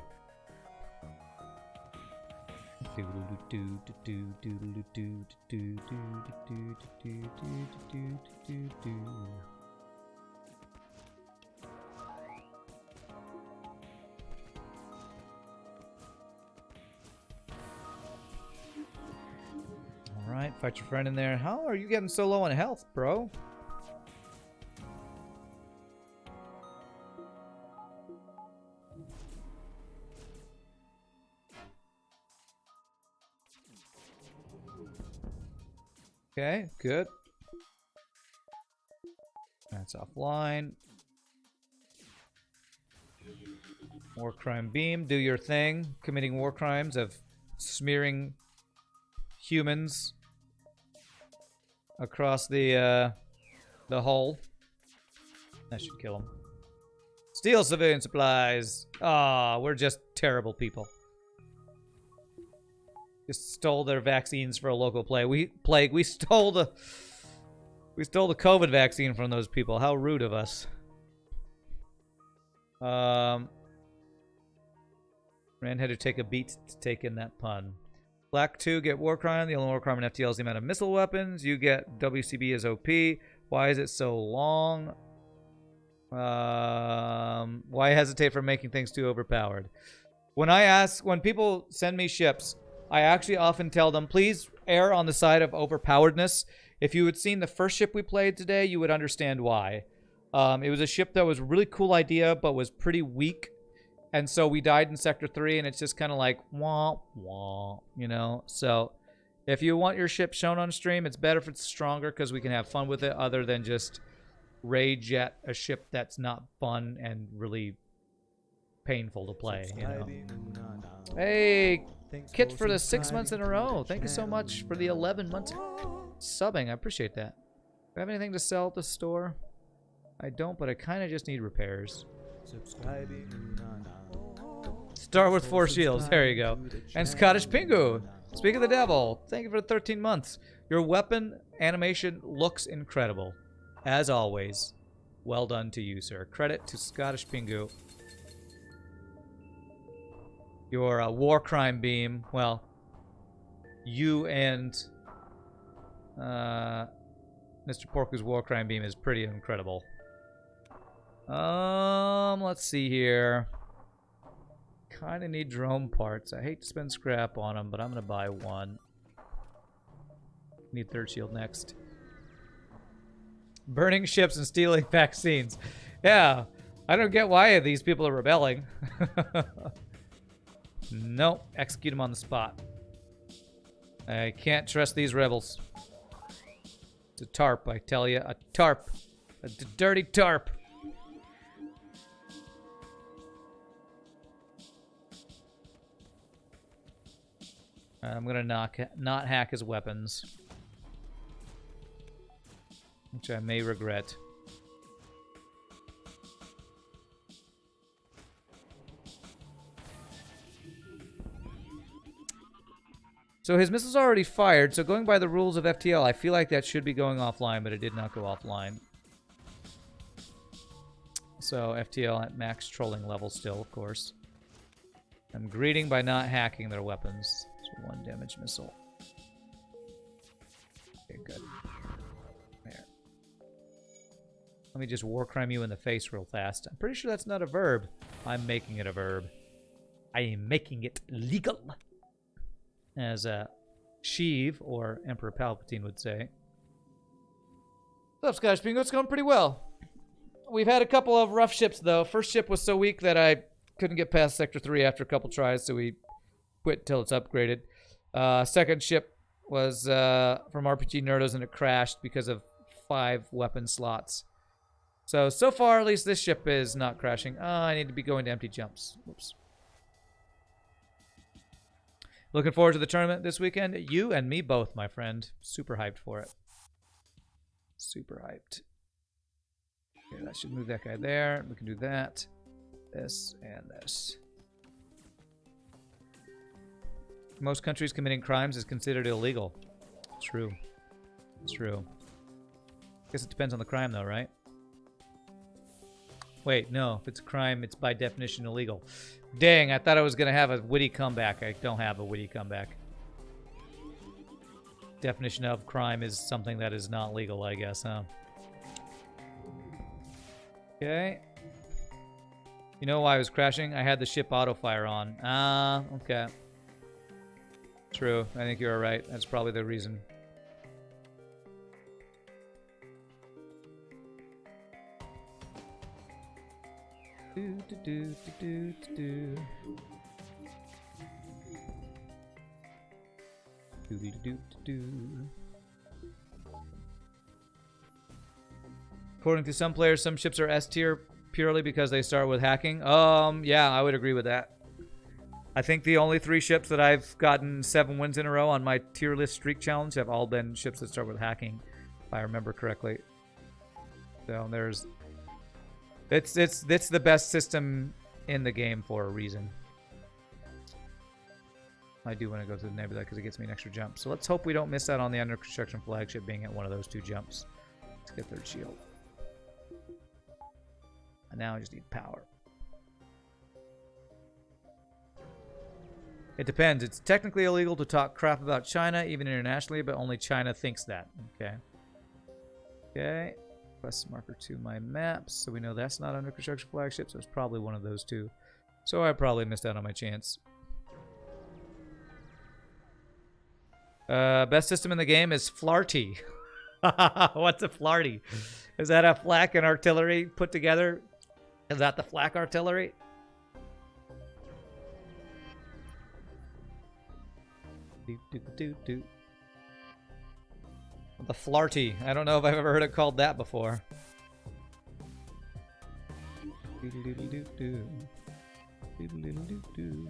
Alright, fight your friend in there. How are you getting so low on health, bro? Okay, good. That's offline. Warcrime Beam, do your thing. Committing war crimes of smearing humans across the hull. That should kill him. Steal civilian supplies. Ah, we're just terrible people. Just stole their vaccines for a local plague. We stole the COVID vaccine from those people. How rude of us. Rand had to take a beat to take in that pun. Black 2 get Warcrime. The only Warcrime in FTL is the amount of missile weapons. You get WCB as OP. Why is it so long? Why hesitate from making things too overpowered? When people send me ships, I actually often tell them, please err on the side of overpoweredness. If you had seen the first ship we played today, you would understand why. It was a ship that was a really cool idea, but was pretty weak. And so we died in Sector 3, and it's just kind of like, wah, wah, you know? So if you want your ship shown on stream, it's better if it's stronger because we can have fun with it other than just rage at a ship that's not fun and really painful to play, you know? Hey, Kit for the 6 months in a row. Thank you so much for the 11 months subbing. I appreciate that. Do I have anything to sell at the store? I don't, but I kind of just need repairs. Start with 4 shields. There you go. And Scottish Pingu. Speak of the devil. Thank you for the 13 months. Your weapon animation looks incredible. As always. Well done to you, sir. Credit to Scottish Pingu. Your Warcrime Beam. Well, you and Mr. Porku's Warcrime Beam is pretty incredible. Let's see here. Kind of need drone parts. I hate to spend scrap on them, but I'm gonna buy one. Need 3rd shield next. Burning ships and stealing vaccines. Yeah, I don't get why these people are rebelling. Nope, execute them on the spot. I can't trust these rebels. It's a tarp, I tell you. A tarp. A dirty tarp. I'm gonna not hack his weapons, which I may regret. So his missile's already fired, so going by the rules of FTL, I feel like that should be going offline, but it did not go offline. So FTL at max trolling level still, of course. I'm greeting by not hacking their weapons. So 1 damage missile. Okay, good. There. Let me just Warcrime you in the face real fast. I'm pretty sure that's not a verb. I'm making it a verb. I am making it legal. As Sheev, or Emperor Palpatine, would say. What's up, Scottish Bingo? It's going pretty well. We've had a couple of rough ships, though. First ship was so weak that I couldn't get past Sector 3 after a couple tries, so we quit till it's upgraded. Second ship was from RPG Nerdos, and it crashed because of 5 weapon slots. So far, at least this ship is not crashing. I need to be going to empty jumps. Whoops. Looking forward to the tournament this weekend. You and me both, my friend. Super hyped for it. Super hyped. Okay, that should move that guy there. We can do that. This and this. Most countries committing crimes is considered illegal. True. It's true. Guess it depends on the crime, though, right? Wait, no. If it's a crime, it's by definition illegal. Dang, I thought I was going to have a witty comeback. I don't have a witty comeback. Definition of crime is something that is not legal, I guess, huh? Okay. You know why I was crashing? I had the ship auto-fire on. Okay. True. I think you're right. That's probably the reason. Do, do, do, do, do, do. Do, do, do, do. According to some players, some ships are S tier purely because they start with hacking. Yeah, I would agree with that. I think the only 3 ships that I've gotten 7 wins in a row on my tier list streak challenge have all been ships that start with hacking, if I remember correctly. So there's, it's the best system in the game for a reason. I do want to go to the nebula because it gets me an extra jump. So let's hope we don't miss out on the under construction flagship being at one of those 2 jumps. Let's get 3rd shield. And now I just need power. It depends. It's technically illegal to talk crap about China, even internationally, but only China thinks that. Okay. Okay. Quest marker to my maps, so we know that's not under construction flagship, so it's probably one of those 2. So I probably missed out on my chance. Best system in the game is Flarty. What's a Flarty? Is that a flak and artillery put together? Is that the flak artillery? Do, do, do, do. The Flarty. I don't know if I've ever heard it called that before. Do, do, do, do, do. Do, do, do, do.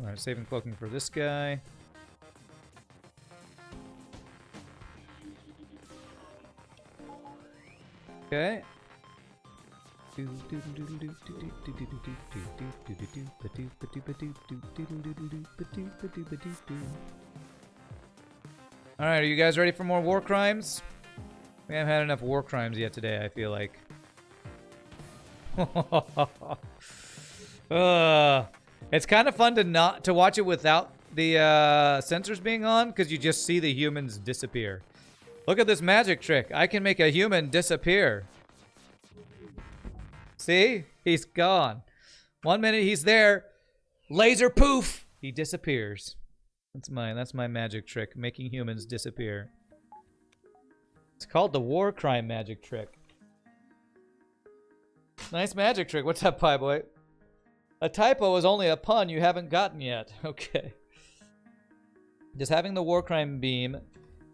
Alright, saving cloaking for this guy. Okay. Alright, are you guys ready for more war crimes? We haven't had enough war crimes yet today, I feel like. It's kind of fun to watch it without the sensors being on, because you just see the humans disappear. Look at this magic trick. I can make a human disappear. See? He's gone. 1 minute he's there. Laser poof! He disappears. That's my magic trick. Making humans disappear. It's called the Warcrime magic trick. Nice magic trick. What's up, Pie Boy? A typo is only a pun you haven't gotten yet. Okay. Does having the Warcrime Beam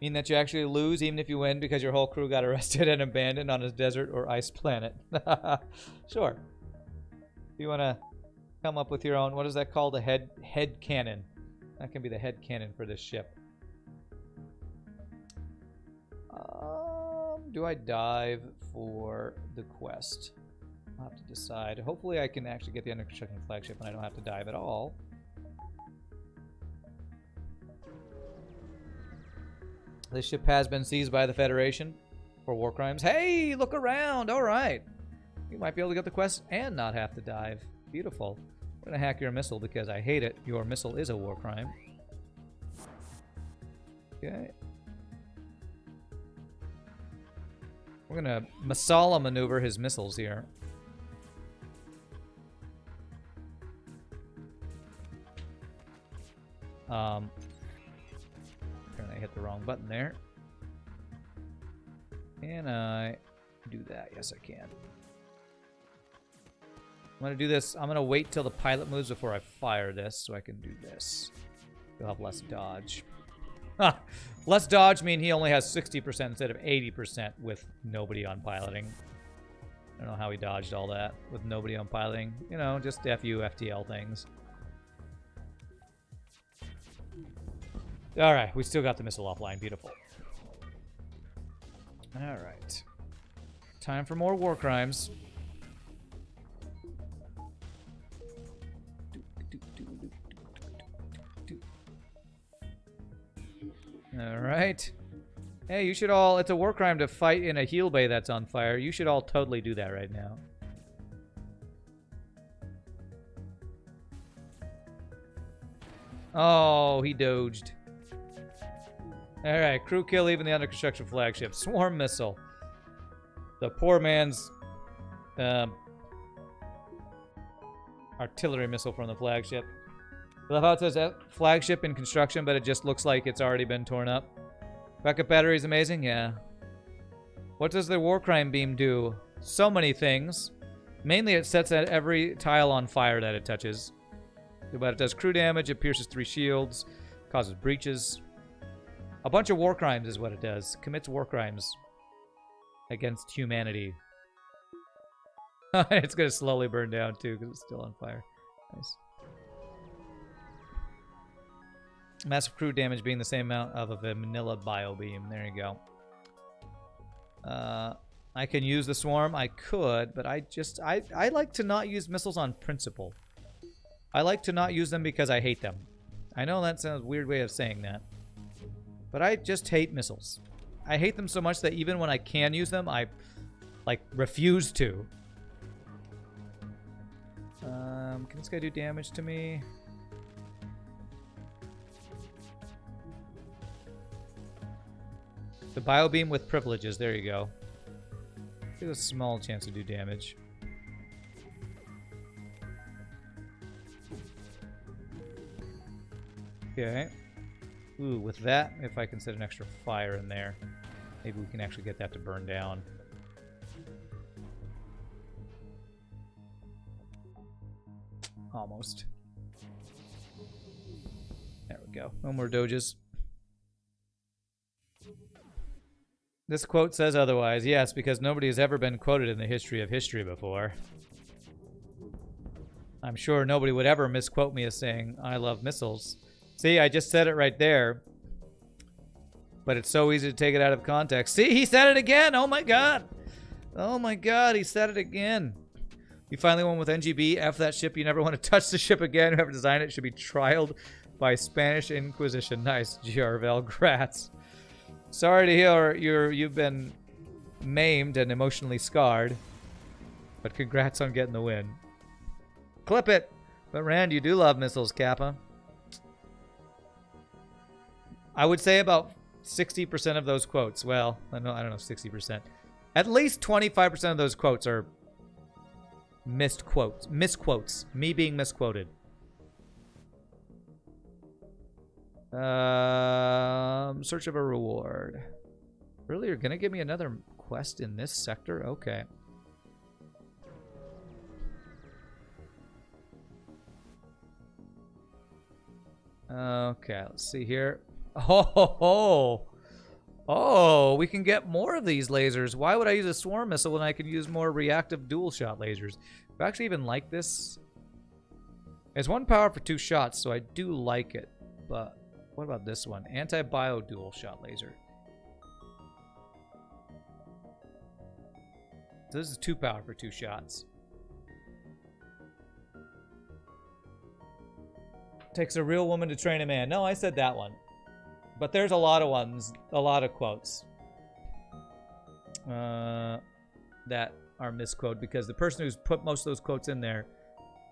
mean that you actually lose even if you win because your whole crew got arrested and abandoned on a desert or ice planet? Sure. If you want to come up with your own, what is that called? A head cannon. That can be the head cannon for this ship. Do I dive for the quest? I'll have to decide. Hopefully I can actually get the under construction flagship and I don't have to dive at all. This ship has been seized by the Federation for war crimes. Hey, look around. All right. You might be able to get the quest and not have to dive. Beautiful. I'm going to hack your missile because I hate it. Your missile is a war crime. Okay. We're going to Masala maneuver his missiles here. Apparently I hit the wrong button there. Can I do that? Yes, I can. I'm going to do this. I'm going to wait till the pilot moves before I fire this so I can do this. He'll have less dodge. Less dodge mean he only has 60% instead of 80% with nobody on piloting. I don't know how he dodged all that with nobody on piloting. You know, just FU FTL things. Alright, we still got the missile offline. Beautiful. Alright. Time for more war crimes. Alright. Hey, you should all... It's a war crime to fight in a heal bay that's on fire. You should all totally do that right now. Oh, he dodged. Alright, crew kill even the under construction flagship. Swarm missile. The poor man's artillery missile from the flagship. I love how it says flagship in construction, but it just looks like it's already been torn up. Backup battery is amazing, yeah. What does the Warcrime Beam do? So many things. Mainly it sets at every tile on fire that it touches. But it does crew damage, it pierces 3 shields, causes breaches. A bunch of war crimes is what it does. Commits war crimes against humanity. It's going to slowly burn down too because it's still on fire. Nice. Massive crew damage being the same amount of a vanilla bio beam. There you go. I can use the swarm. I could, but I like to not use missiles on principle. I like to not use them because I hate them. I know that sounds a weird way of saying that. But I just hate missiles. I hate them so much that even when I can use them, I, like, refuse to. Can this guy do damage to me? The bio beam with privileges. There you go. There's a small chance to do damage. Okay. Ooh, with that, if I can set an extra fire in there, maybe we can actually get that to burn down. Almost. There we go. No more doges. This quote says otherwise. Yes, because nobody has ever been quoted in the history of history before. I'm sure nobody would ever misquote me as saying, I love missiles. See, I just said it right there. But it's so easy to take it out of context. See, he said it again! Oh my god! Oh my god, he said it again. We finally won with NGB. F that ship. You never want to touch the ship again. Whoever designed it should be trialed by Spanish Inquisition. Nice, Jarvel. Grats. Sorry to hear you've been maimed and emotionally scarred. But congrats on getting the win. Clip it! But Rand, you do love missiles, Kappa. I would say about 60% of those quotes. Well, I don't know 60%. At least 25% of those quotes are misquotes. Me being misquoted. Search of a reward. Really? You're gonna give me another quest in this sector? Okay. Okay, let's see here. Oh, we can get more of these lasers. Why would I use a swarm missile when I can use more reactive dual shot lasers? I actually even like this. It's 1 power for 2 shots, so I do like it. But what about this one? Anti-Bio dual shot laser. So this is 2 power for 2 shots. Takes a real woman to train a man. No, I said that one. But there's a lot of ones, a lot of quotes that are misquoted because the person who's put most of those quotes in there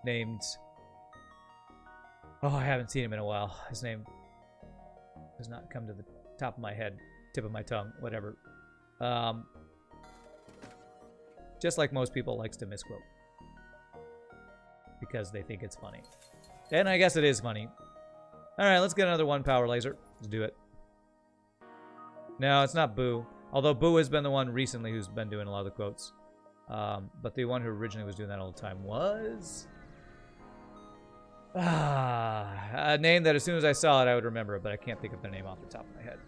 named... Oh, I haven't seen him in a while. His name does not come to the top of my head, tip of my tongue, whatever. Just like most people likes to misquote. Because they think it's funny. And I guess it is funny. Alright, let's get another 1 power laser. Let's do it. No, it's not Boo. Although Boo has been the one recently who's been doing a lot of the quotes. But the one who originally was doing that all the time was... a name that as soon as I saw it, I would remember it, but I can't think of the name off the top of my head.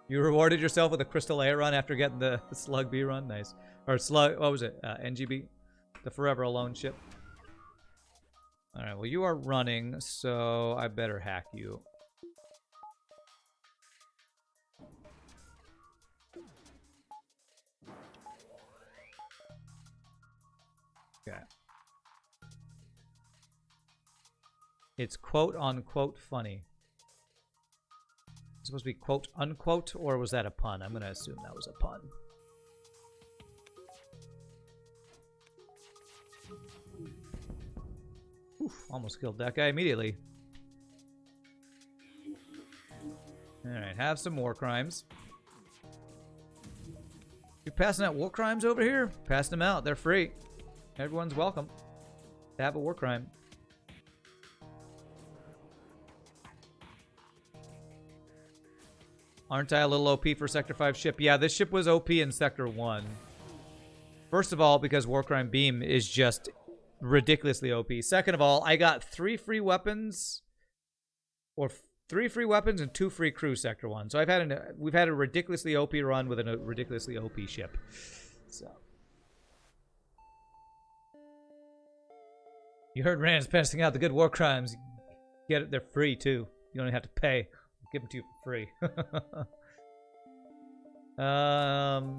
You rewarded yourself with a Crystal A run after getting the Slug B run? Nice. Or Slug... What was it? NGB? The Forever Alone ship. Alright, well you are running, so I better hack you. Okay. It's quote-unquote funny. It's supposed to be quote-unquote, or was that a pun? I'm going to assume that was a pun. Oof, almost killed that guy immediately. Alright, have some war crimes. You passing out war crimes over here? Pass them out, they're free. Everyone's welcome to have a war crime. Aren't I a little OP for Sector 5 ship? Yeah, this ship was OP in Sector 1. First of all, because Warcrime Beam is just ridiculously OP. Second of all, I got 3 free weapons, or 3 free weapons and 2 free crew Sector 1. So we've had a ridiculously OP run with a ridiculously OP ship. So you heard Rand's passing out the good war crimes. Get it, they're free too. You don't even have to pay. I'll give them to you for free.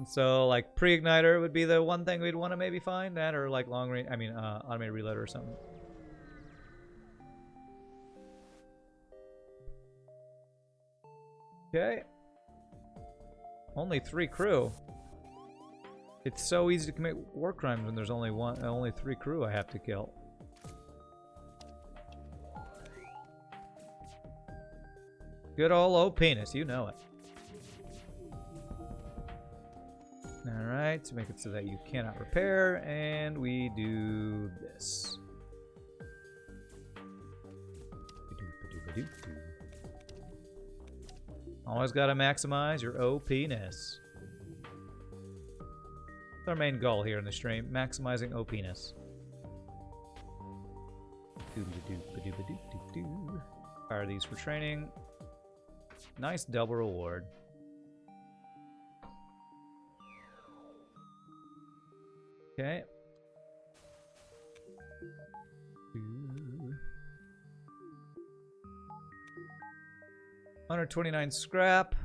So like pre-igniter would be the one thing we'd want to maybe find, that, or like long range, automated reloader or something. Okay. Only 3 crew. It's so easy to commit war crimes when there's only 3 crew I have to kill. Good old old penis, you know it. Alright, to make it so that you cannot repair, and we do this. Always gotta maximize your OP-ness. That's our main goal here in the stream, maximizing OP-ness. Fire these for training. Nice double reward. Okay. 129 scrap.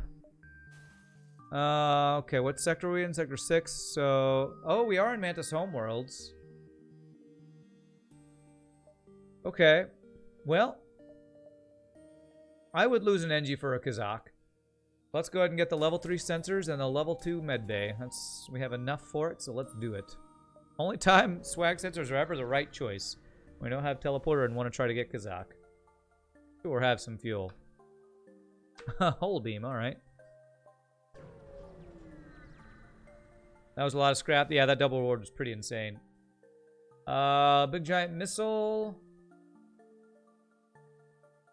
Okay, what sector are we in? Sector 6. So, oh, we are in Mantis Homeworlds. Okay. Well, I would lose an NG for a Kazakh. Let's go ahead and get the level 3 sensors and the level 2 med bay. We have enough for it, so let's do it. Only time swag sensors are ever the right choice. We don't have teleporter and want to try to get Kazakh. Or have some fuel. Hull beam, alright. That was a lot of scrap. Yeah, that double reward was pretty insane. Big giant missile.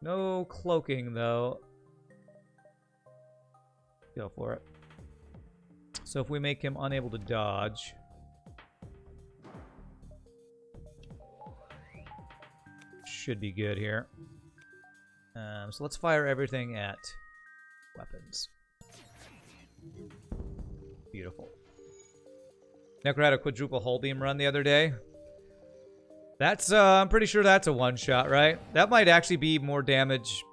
No cloaking, though. Go for it. So if we make him unable to dodge... should be good here. So let's fire everything at weapons. Beautiful. Necro had a quadruple hull beam run the other day. That's, I'm pretty sure that's a one-shot, right? That might actually be more damage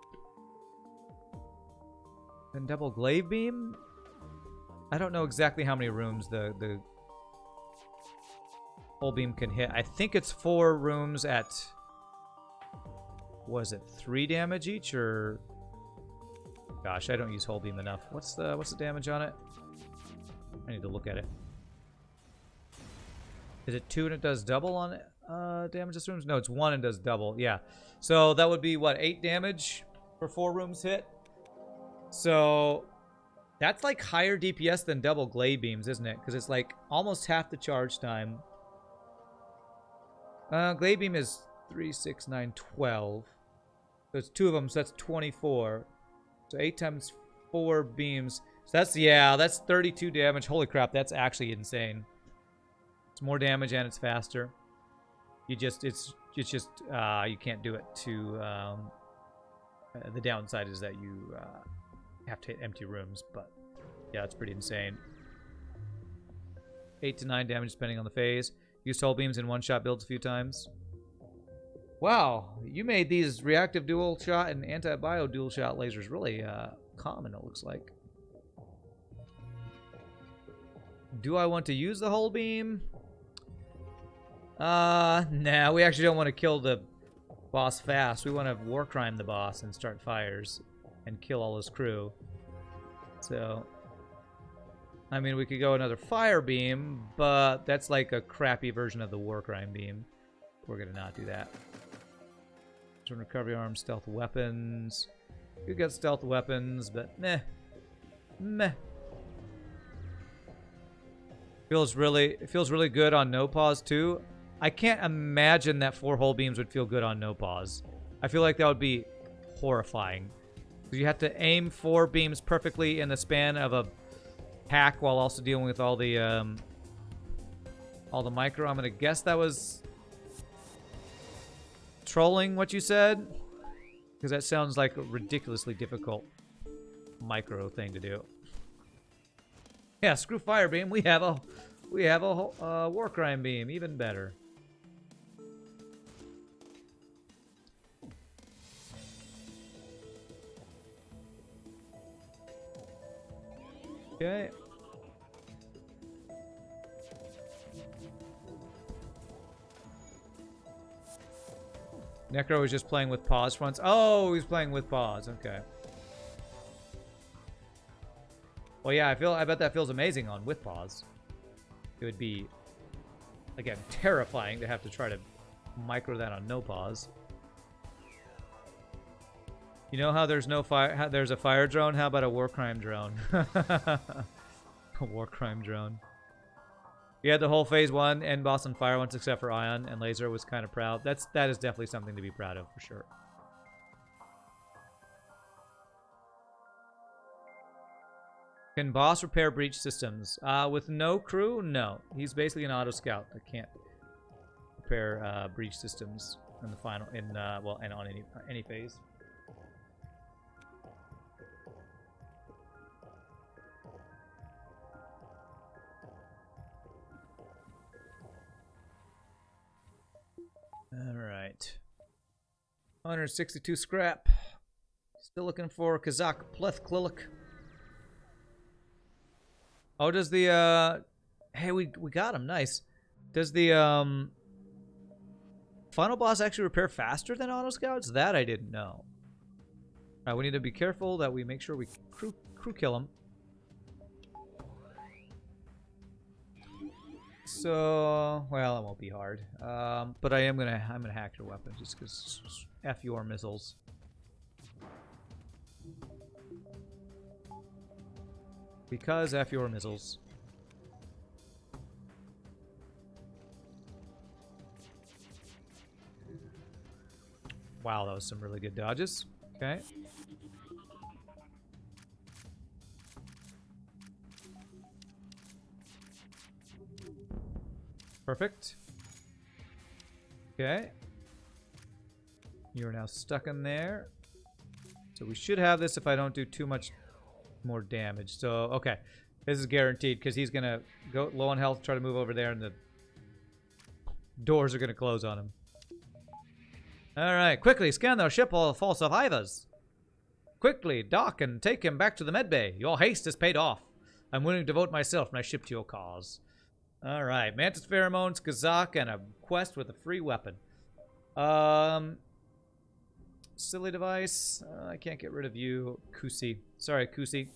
than double glaive beam? I don't know exactly how many rooms the hull beam can hit. I think it's 4 rooms at... was it 3 damage each, or... gosh, I don't use hull beam enough. What's the damage on it? I need to look at it. Is it 2 and it does double on it? Damage this rooms? No, it's 1 and does double. Yeah. So that would be, what, 8 damage for 4 rooms hit? So that's like higher DPS than double glaive beams, isn't it? Because it's like almost half the charge time. Glaive beam is 3, 6, 9, 12. So it's 2 of them, so that's 24. So 8 times 4 beams. So that's, yeah, that's 32 damage. Holy crap, that's actually insane. It's more damage and it's faster. You just, it's just, you can't do it to, the downside is that you, have to hit empty rooms, but yeah, it's pretty insane. 8 to 9 damage depending on the phase. Used hull beams in one-shot builds a few times. Wow, you made these reactive dual shot and anti-bio dual shot lasers really common, it looks like. Do I want to use the hull beam? Nah, we actually don't want to kill the boss fast. We want to Warcrime the boss and start fires and kill all his crew. So, I mean, we could go another fire beam, but that's like a crappy version of the Warcrime beam. We're gonna not do that. Turn recovery arms, stealth weapons. You got stealth weapons, but meh. Meh. Feels really good on no pause too. I can't imagine that 4 hull beams would feel good on no pause. I feel like that would be horrifying. You have to aim 4 beams perfectly in the span of a hack while also dealing with all the micro. I'm gonna guess that was trolling what you said, because that sounds like a ridiculously difficult micro thing to do. Yeah, screw fire beam. We have a Warcrime Beam, even better. Okay. Necro was just playing with pause once. Oh, he's playing with pause. Okay. Well, yeah, I bet that feels amazing on with pause. It would be, again, terrifying to have to try to micro that on no pause. You know how there's no fire? There's a fire drone. How about a Warcrime drone? A Warcrime drone. We had the whole phase 1 end boss on fire once, except for Ion, and Laser was kind of proud. That is definitely something to be proud of for sure. Can boss repair breach systems? With no crew, no. He's basically an auto scout that can't repair breach systems in the final, and on any phase. All right. 162 scrap. Still looking for Kazakh Pleth Klilik. Oh, does the hey, we got him. Nice. Does the final boss actually repair faster than auto scouts? That I didn't know. All right, we need to be careful that we make sure we crew kill him. So, well, it won't be hard. But I'm gonna hack your weapon just because F your missiles. Because F your missiles. Wow, that was some really good dodges. Okay. Perfect. Okay. You are now stuck in there. So we should have this if I don't do too much more damage. So, okay. This is guaranteed because he's going to go low on health, try to move over there, and the doors are going to close on him. Alright, quickly scan their ship for survivors. Quickly, dock and take him back to the medbay. Your haste is paid off. I'm willing to devote myself and my ship to your cause. Alright, Mantis Pheromones, Kazakh, and a quest with a free weapon. Silly device. I can't get rid of you. Kusi. Sorry, Kusi.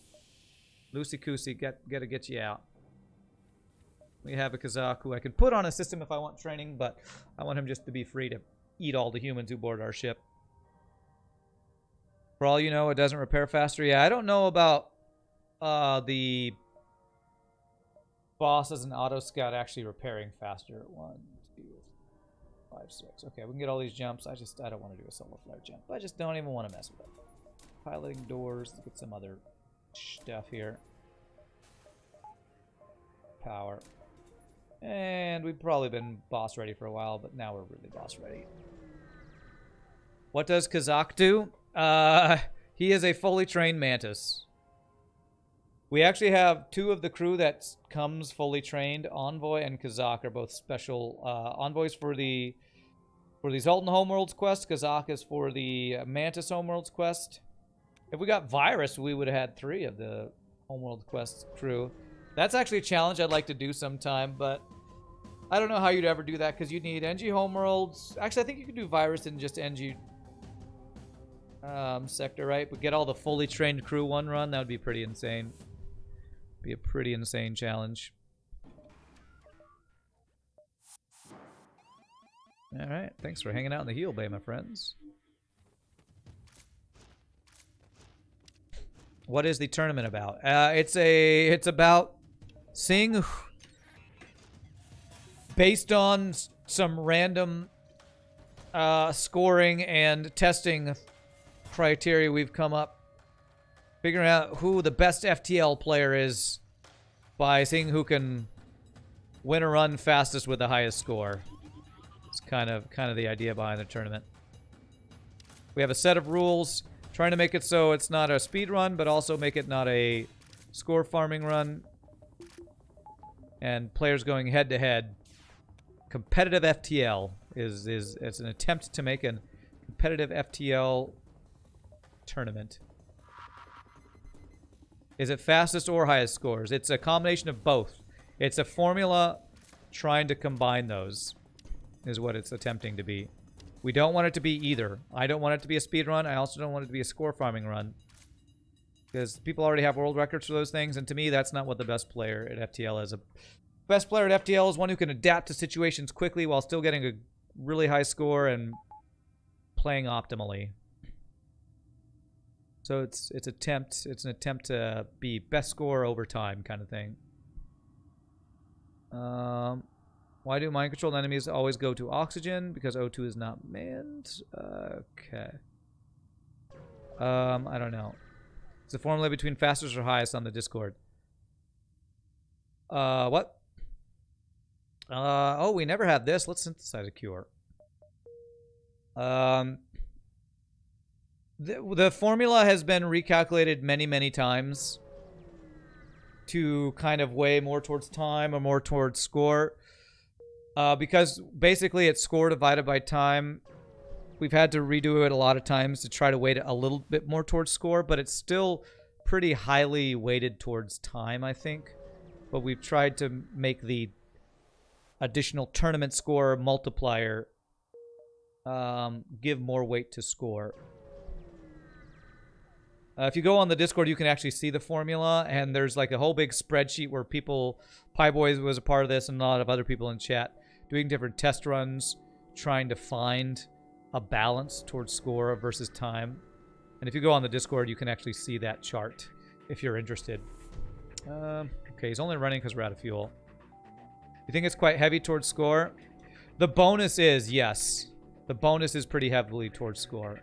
Lucy Kusi, gotta get you out. We have a Kazakh who I can put on a system if I want training, but I want him just to be free to eat all the humans who board our ship. For all you know, it doesn't repair faster. Yeah, I don't know about the boss as an auto scout actually repairing faster. 1, 2, 5, 6. Okay, we can get all these jumps. I don't want to do a solo flare jump. I just don't even want to mess with it. Piloting doors. Let's get some other stuff here. Power. And we've probably been boss ready for a while, but now we're really boss ready. What does Kazakh do? He is a fully trained mantis. We actually have 2 of the crew that comes fully trained. Envoy and Kazakh are both special envoys for these Holton Homeworlds quest. Kazakh is for the Mantis Homeworlds quest. If we got Virus, we would have had 3 of the Homeworld quest crew. That's actually a challenge I'd like to do sometime, but I don't know how you'd ever do that because you'd need NG Homeworlds. Actually, I think you could do Virus in just NG sector, right? But get all the fully trained crew one run. That would be pretty insane. Be a pretty insane challenge. All right, thanks for hanging out in the heel bay, my friends. What is the tournament about? It's about seeing, based on some random scoring and testing criteria we've come up Figuring out who the best FTL player is by seeing who can win a run fastest with the highest score. It's kind of the idea behind the tournament. We have a set of rules, trying to make it so it's not a speed run, but also make it not a score farming run. And players going head to head. Competitive FTL is it's an attempt to make a competitive FTL tournament. Is it fastest or highest scores? It's a combination of both. It's a formula trying to combine those, is what it's attempting to be. We don't want it to be either. I don't want it to be a speed run. I also don't want it to be a score farming run. Because people already have world records for those things, and to me, that's not what the best player at FTL is. A best player at FTL is one who can adapt to situations quickly while still getting a really high score and playing optimally. So it's an attempt to be best score over time kind of thing. Why do mind controlled enemies always go to oxygen? Because O2 is not manned. Okay. I don't know. It's a formula between fastest or highest on the Discord. What? Oh, we never had this. Let's synthesize a cure. The formula has been recalculated many times to kind of weigh more towards time or more towards score. Because basically it's score divided by time. We've had to redo it a lot of times to try to weight it a little bit more towards score, but it's still pretty highly weighted towards time, I think. But we've tried to make the additional tournament score multiplier give more weight to score. If you go on the Discord, you can actually see the formula, and there's like a whole big spreadsheet where people, Pieboys was a part of this, and a lot of other people in chat, doing different test runs, trying to find a balance towards score versus time. And if you go on the Discord, you can actually see that chart if you're interested. Okay, he's only running because we're out of fuel. You think it's quite heavy towards score? The bonus is, yes. The bonus is pretty heavily towards score.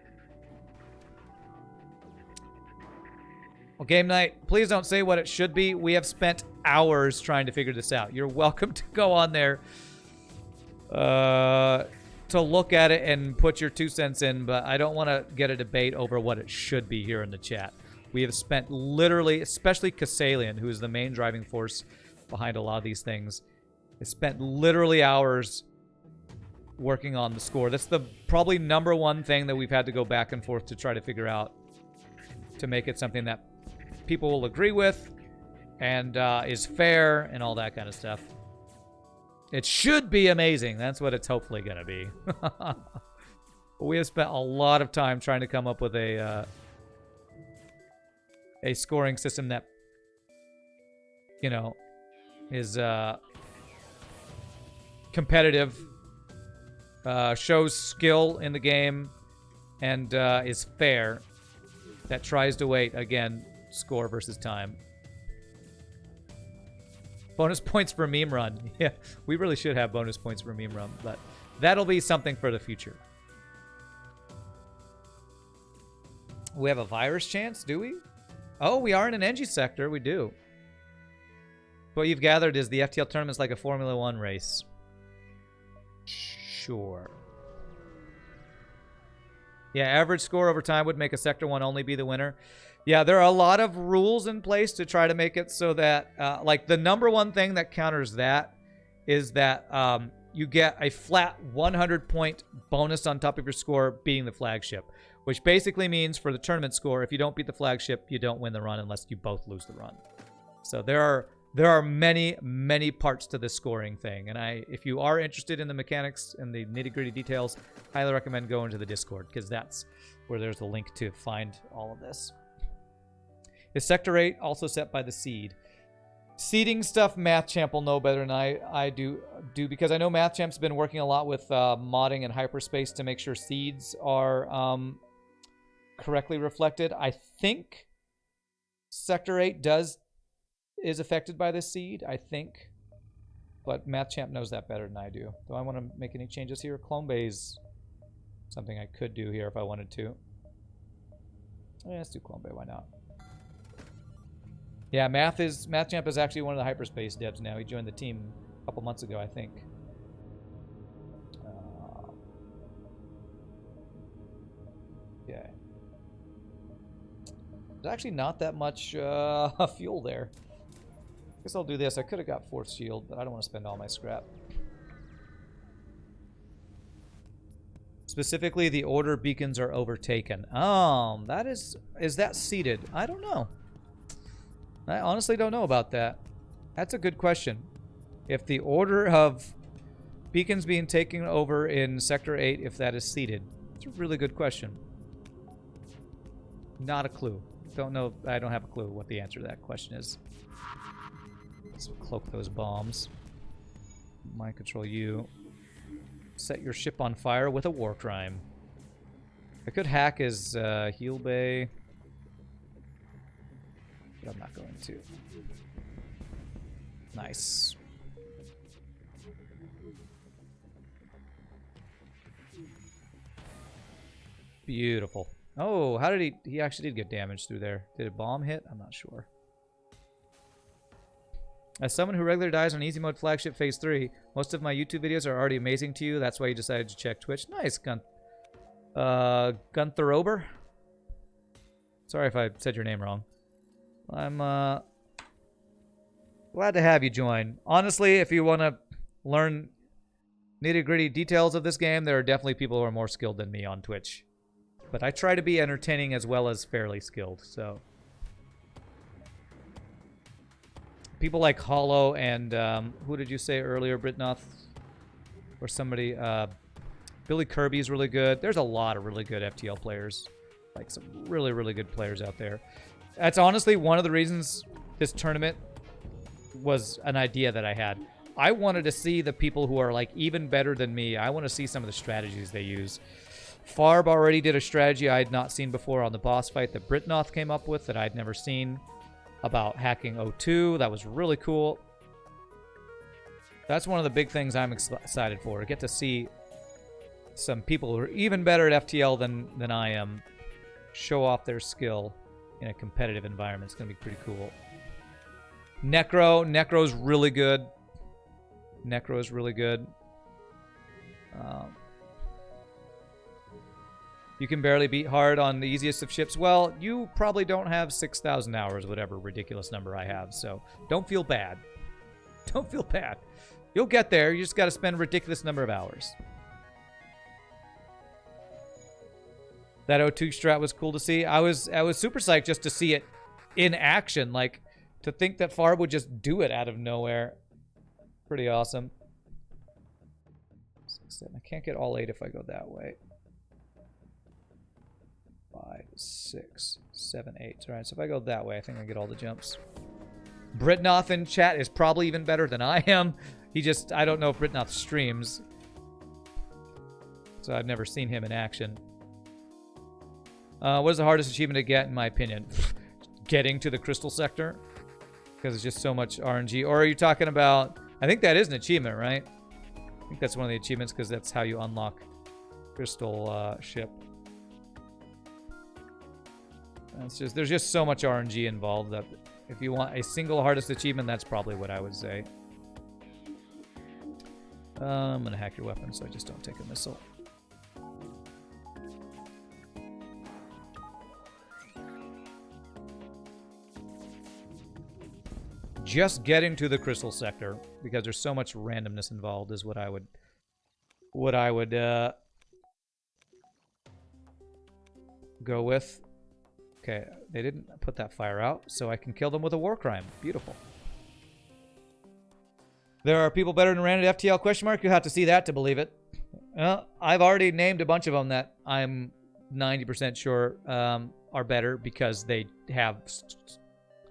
Well, game night, please don't say what it should be. We have spent hours trying to figure this out. You're welcome to go on there to look at it and put your 2 cents in, but I don't want to get a debate over what it should be here in the chat. We have spent literally, especially Kassalian, who is the main driving force behind a lot of these things, has spent literally hours working on the score. That's the probably #1 thing that we've had to go back and forth to try to figure out to make it something that people will agree with and is fair and all that kind of stuff. It should be amazing. That's what it's hopefully going to be. But we have spent a lot of time trying to come up with a scoring system that, you know, is competitive, shows skill in the game, and is fair, that tries to weight, again, score versus time. Bonus points for meme run. Yeah, we really should have bonus points for meme run, but that'll be something for the future. We have a virus chance, do we? Oh, we are in an NG sector. We do. What you've gathered is the FTL tournament's like a Formula 1 race. Sure. Yeah, average score over time would make a Sector 1 only be the winner. Yeah, there are a lot of rules in place to try to make it so that, like, the #1 thing that counters that is that you get a flat 100-point bonus on top of your score beating the flagship, which basically means for the tournament score, if you don't beat the flagship, you don't win the run unless you both lose the run. So there are many parts to this scoring thing, and if you are interested in the mechanics and the nitty-gritty details, highly recommend going to the Discord, because that's where there's a link to find all of this. Is Sector 8 also set by the seed? Seeding stuff, MathChamp will know better than I do because I know MathChamp's been working a lot with modding and hyperspace to make sure seeds are correctly reflected. I think Sector 8 is affected by the seed, I think. But MathChamp knows that better than I do. Do I want to make any changes here? Clone Bay's something I could do here if I wanted to. Yeah, let's do Clone Bay, why not? Yeah, MathChamp is actually one of the hyperspace devs now. He joined the team a couple months ago, I think. Okay. There's actually not that much fuel there. Guess I'll do this. I could have got fourth shield, but I don't want to spend all my scrap. Specifically, the order beacons are overtaken. That is that seated? I don't know. I honestly don't know about that. That's a good question. If the order of beacons being taken over in Sector 8, if that is seated. It's a really good question. Not a clue. Don't know. I don't have a clue what the answer to that question is. Let's cloak those bombs. Mind control you. Set your ship on fire with a Warcrime. I could hack his heal bay. But I'm not going to. Nice. Beautiful. Oh, how did he actually did get damaged through there. Did a bomb hit? I'm not sure. As someone who regularly dies on easy mode flagship phase 3, most of my YouTube videos are already amazing to you. That's why you decided to check Twitch. Nice, Gunther Ober. Sorry if I said your name wrong. I'm glad to have you join. Honestly, if you want to learn nitty-gritty details of this game, there are definitely people who are more skilled than me on Twitch. But I try to be entertaining as well as fairly skilled, so... People like Hollow and, who did you say earlier, Britnoth? Or somebody, Billy Kirby's really good. There's a lot of really good FTL players. Like, some really, really good players out there. That's honestly one of the reasons this tournament was an idea that I had. I wanted to see the people who are, like, even better than me. I want to see some of the strategies they use. Farb already did a strategy I had not seen before on the boss fight that Britnoth came up with that I'd never seen. About hacking O2. That was really cool. That's one of the big things I'm excited for. I get to see some people who are even better at FTL than I am show off their skill in a competitive environment. It's going to be pretty cool. Necro's really good. Necro's really good. You can barely beat hard on the easiest of ships. Well, you probably don't have 6,000 hours, whatever ridiculous number I have, so don't feel bad. Don't feel bad. You'll get there. You just got to spend a ridiculous number of hours. That O2 strat was cool to see. I was super psyched just to see it in action. Like, to think that Farb would just do it out of nowhere. Pretty awesome. 6, 7. I can't get all 8 if I go that way. 5, 6, 7, 8. Alright, so if I go that way, I think I get all the jumps. Britnoth in chat is probably even better than I am. I don't know if Britnoth streams. So I've never seen him in action. What is the hardest achievement to get, in my opinion? Getting to the crystal sector. Because it's just so much RNG. Or are you talking about... I think that is an achievement, right? I think that's one of the achievements because that's how you unlock crystal ship. There's just so much RNG involved that if you want a single hardest achievement, that's probably what I would say. I'm gonna hack your weapon so I just don't take a missile. Just getting to the crystal sector because there's so much randomness involved is what I would go with. Okay, they didn't put that fire out, so I can kill them with a Warcrime. Beautiful. There are people better than Rand at FTL question mark? You'll have to see that to believe it. I've already named a bunch of them that I'm 90% sure are better because they have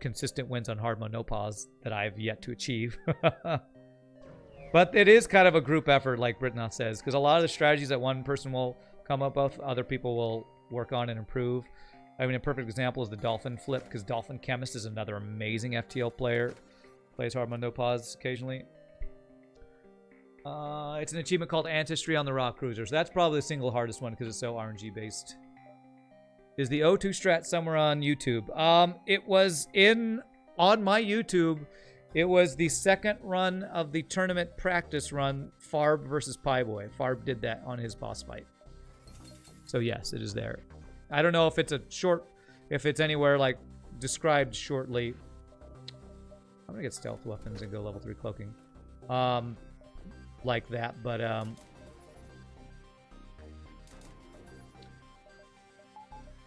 consistent wins on hard mode no pause that I've yet to achieve. But it is kind of a group effort, like Britnoth says, because a lot of the strategies that one person will come up with, other people will work on and improve. I mean, a perfect example is the Dolphin Flip, because Dolphin Chemist is another amazing FTL player. Plays hard mode no pause occasionally. It's an achievement called Ancestry on the Rock Cruiser, so that's probably the single hardest one because it's so RNG based. Is the O2 strat somewhere on YouTube? It was in on my YouTube, it was the second run of the tournament practice run, Farb versus Pieboy. Farb did that on his boss fight. So yes, it is there. I don't know if it's if it's anywhere like described shortly. I'm gonna get stealth weapons and go level 3 cloaking. Like that, but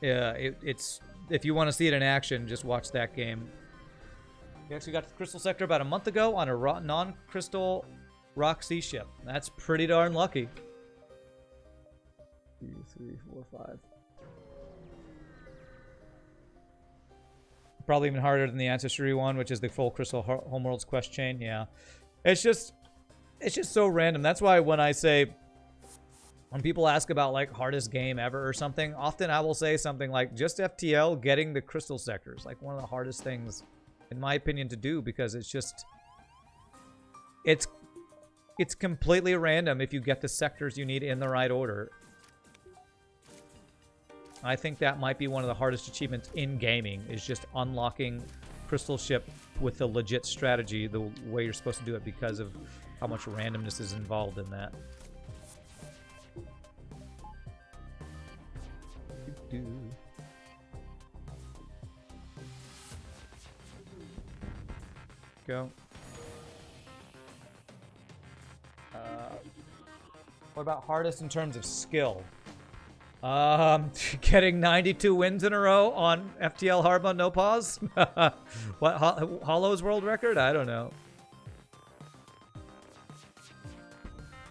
yeah, it's if you want to see it in action, just watch that game. We actually got to the Crystal Sector about a month ago on a non-crystal Rock Sea ship. That's pretty darn lucky. 2, 3, 4, 5. Probably even harder than the Ancestry one, which is the full Crystal Homeworld's quest chain. Yeah, it's just so random. That's why when people ask about like hardest game ever or something, often I will say something like just FTL getting the Crystal Sectors, like one of the hardest things, in my opinion, to do, because it's completely random if you get the sectors you need in the right order. I think that might be one of the hardest achievements in gaming, is just unlocking Crystal Ship with the legit strategy, the way you're supposed to do it, because of how much randomness is involved in that. Go. What about hardest in terms of skill? Getting 92 wins in a row on FTL Hard mode, no pause? What, Hollow's world record? I don't know.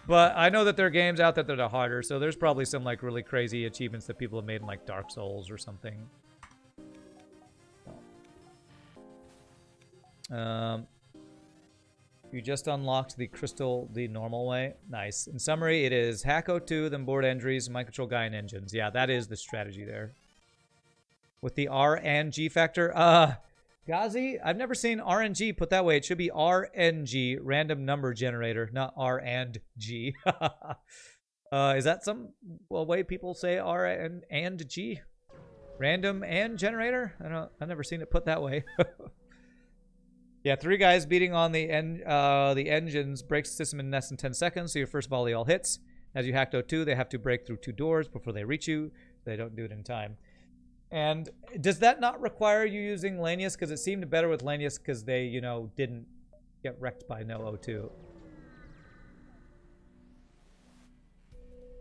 But I know that there are games out there that are harder, so there's probably some like really crazy achievements that people have made in like Dark Souls or something. You just unlocked the crystal the normal way. Nice. In summary, it is hack O2, then board entries, mind control guy, and engines. Yeah, that is the strategy there. With the R and G factor. Ghazi, I've never seen RNG put that way. It should be RNG, random number generator, not R and G. Is that some way people say R and G? Random and generator? I've never seen it put that way. Yeah, 3 guys beating on the engines breaks the system in less than 10 seconds, so your first volley all hits. As you hacked O2, they have to break through 2 doors before they reach you. They don't do it in time. And does that not require you using Lanius? Because it seemed better with Lanius because they, didn't get wrecked by no O2.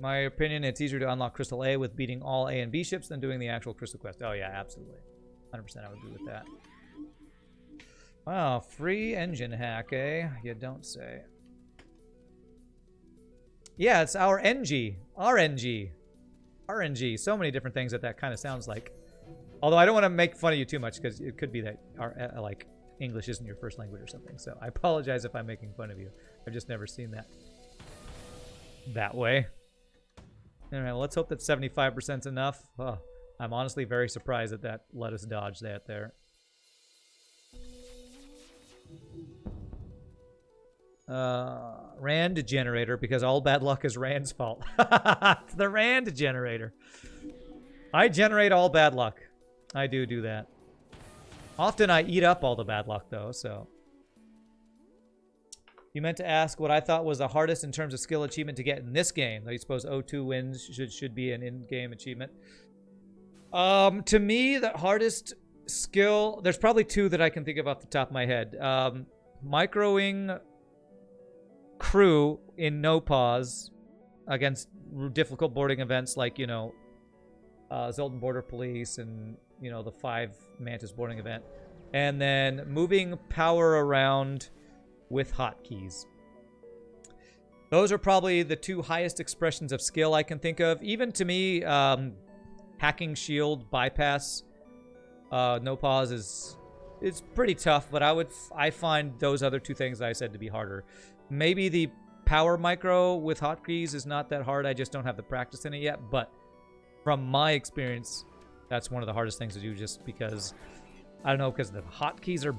My opinion, it's easier to unlock Crystal A with beating all A and B ships than doing the actual Crystal Quest. Oh yeah, absolutely. 100% I would agree with that. Wow, free engine hack, eh? You don't say. Yeah, it's our NG. RNG. RNG. So many different things that kind of sounds like. Although I don't want to make fun of you too much, because it could be that like English isn't your first language or something. So I apologize if I'm making fun of you. I've just never seen that way. Anyway, well, let's hope that 75% is enough. Oh, I'm honestly very surprised that let us dodge that there. Rand generator, because all bad luck is Rand's fault. It's the Rand generator. I generate all bad luck. I do that. Often I eat up all the bad luck, though, so. You meant to ask what I thought was the hardest in terms of skill achievement to get in this game. I suppose O2 wins should be an in-game achievement. To me, the hardest skill... There's probably 2 that I can think of off the top of my head. Microing crew in no pause against difficult boarding events like, Zoltan Border Police and, the 5 Mantis boarding event. And then moving power around with hotkeys. Those are probably the 2 highest expressions of skill I can think of. Even to me, hacking shield bypass no pause is pretty tough, but I find those other 2 things I said to be harder. Maybe the power micro with hotkeys is not that hard. I just don't have the practice in it yet. But from my experience, that's one of the hardest things to do, just because, I don't know, because the hotkeys are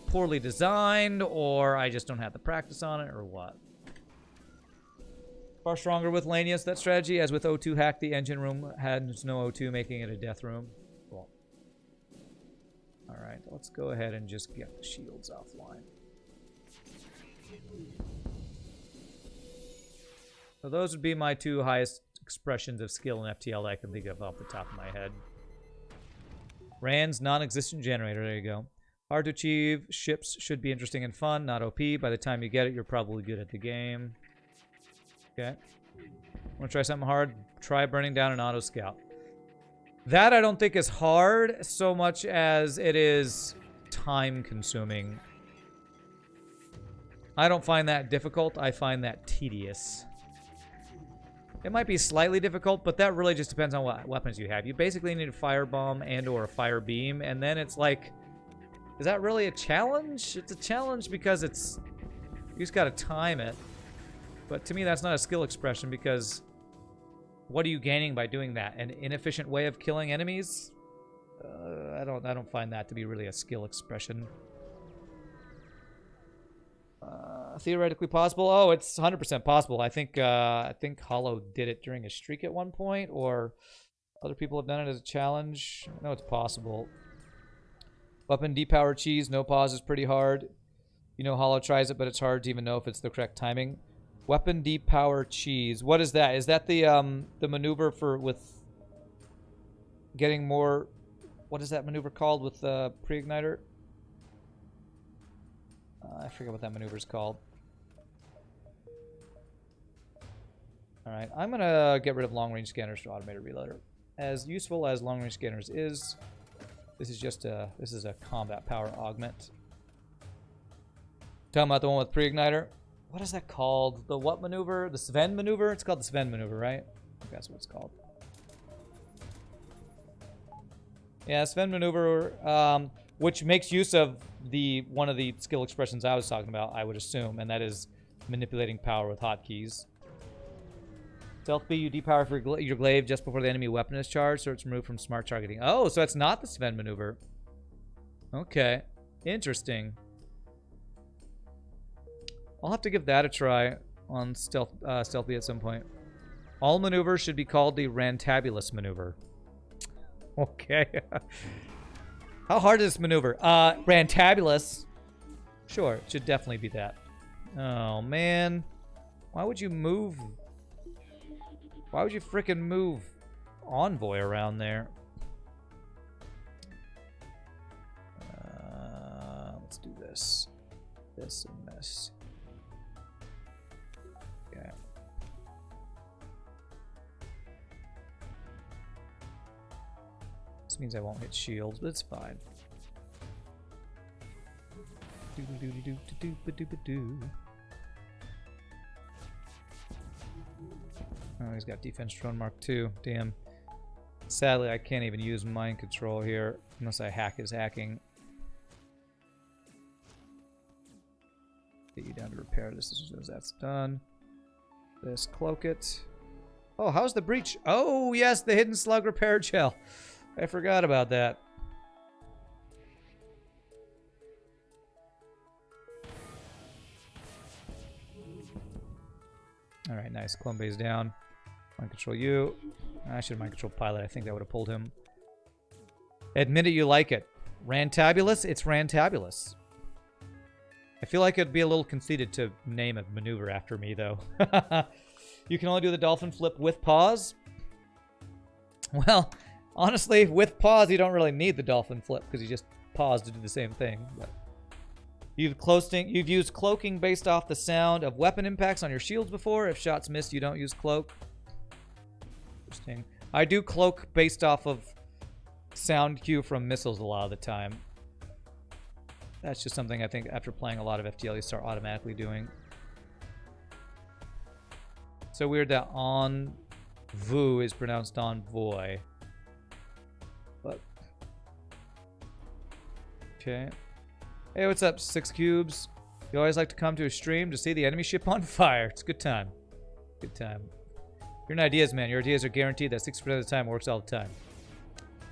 poorly designed, or I just don't have the practice on it, or what. Far stronger with Lanius, that strategy, as with O2 hack, the engine room had no O2, making it a death room. Cool. All right. Alright, let's go ahead and just get the shields offline. So those would be my two highest expressions of skill in FTL that I can think of off the top of my head. Rand's non-existent generator, there you go. Hard to achieve, ships should be interesting and fun, not OP. By the time you get it, you're probably good at the game. Okay. Want to try something hard? Try burning down an auto scout. That I don't think is hard so much as it is time consuming. I don't find that difficult, I find that tedious. It might be slightly difficult, but that really just depends on what weapons you have. You basically need a firebomb and or a fire beam, and then it's like, is that really a challenge? It's a challenge because it's, you just gotta time it. But to me, that's not a skill expression because what are you gaining by doing that? An inefficient way of killing enemies? I don't find that to be really a skill expression. Theoretically possible? Oh, it's 100% possible. I think Hollow did it during a streak at one point, or other people have done it as a challenge. I know it's possible. Weapon depower cheese, no pause is pretty hard. You know Hollow tries it, but it's hard to even know if it's the correct timing. Weapon depower cheese. What is that? Is that the maneuver for with getting more? What is that maneuver called with the pre-igniter? I forget what that maneuver is called. Alright, I'm going to get rid of long-range scanners for automated reloader. As useful as long-range scanners is, this is just this is a combat power augment. Talking about the one with pre-igniter. What is that called? The what maneuver? The Sven maneuver? It's called the Sven maneuver, right? I think that's what it's called. Yeah, Sven maneuver, which makes use of one of the skill expressions I was talking about, I would assume, and that is manipulating power with hotkeys. Stealth B, you depower for your glaive just before the enemy weapon is charged, so it's removed from smart targeting. Oh, so it's not the Sven maneuver. Okay, interesting. I'll have to give that a try on Stealth B at some point. All maneuvers should be called the Rantabulous maneuver. Okay. How hard is this maneuver? Rantabulous. Sure, it should definitely be that. Oh, man. Why would you move? Why would you frickin' move Envoy around there? Let's do this. This and this. Okay. This means I won't hit shields, but it's fine. Oh, he's got defense drone mark 2. Damn. Sadly, I can't even use mind control here unless I hack his hacking. Get you down to repair this as soon as that's done. This cloak it. Oh, how's the breach? Oh, yes, the hidden slug repair gel. I forgot about that. Alright, nice. Clone base down. Mind control you. I should mind control pilot. I think that would have pulled him. Admit it, you like it. Rantabulous? It's Rantabulous. I feel like it'd be a little conceited to name a maneuver after me, though. You can only do the dolphin flip with pause? Well, honestly, with pause, you don't really need the dolphin flip because you just pause to do the same thing. But you've used cloaking based off the sound of weapon impacts on your shields before. If shots miss, you don't use cloak. Interesting. I do cloak based off of sound cue from missiles a lot of the time. That's just something I think after playing a lot of FTL you start automatically doing. So weird that envoy is pronounced envoy. But okay. Hey, what's up, 6 cubes? You always like to come to a stream to see the enemy ship on fire. It's a good time. Good time. You're an ideas man. Your ideas are guaranteed that 60% of the time works all the time.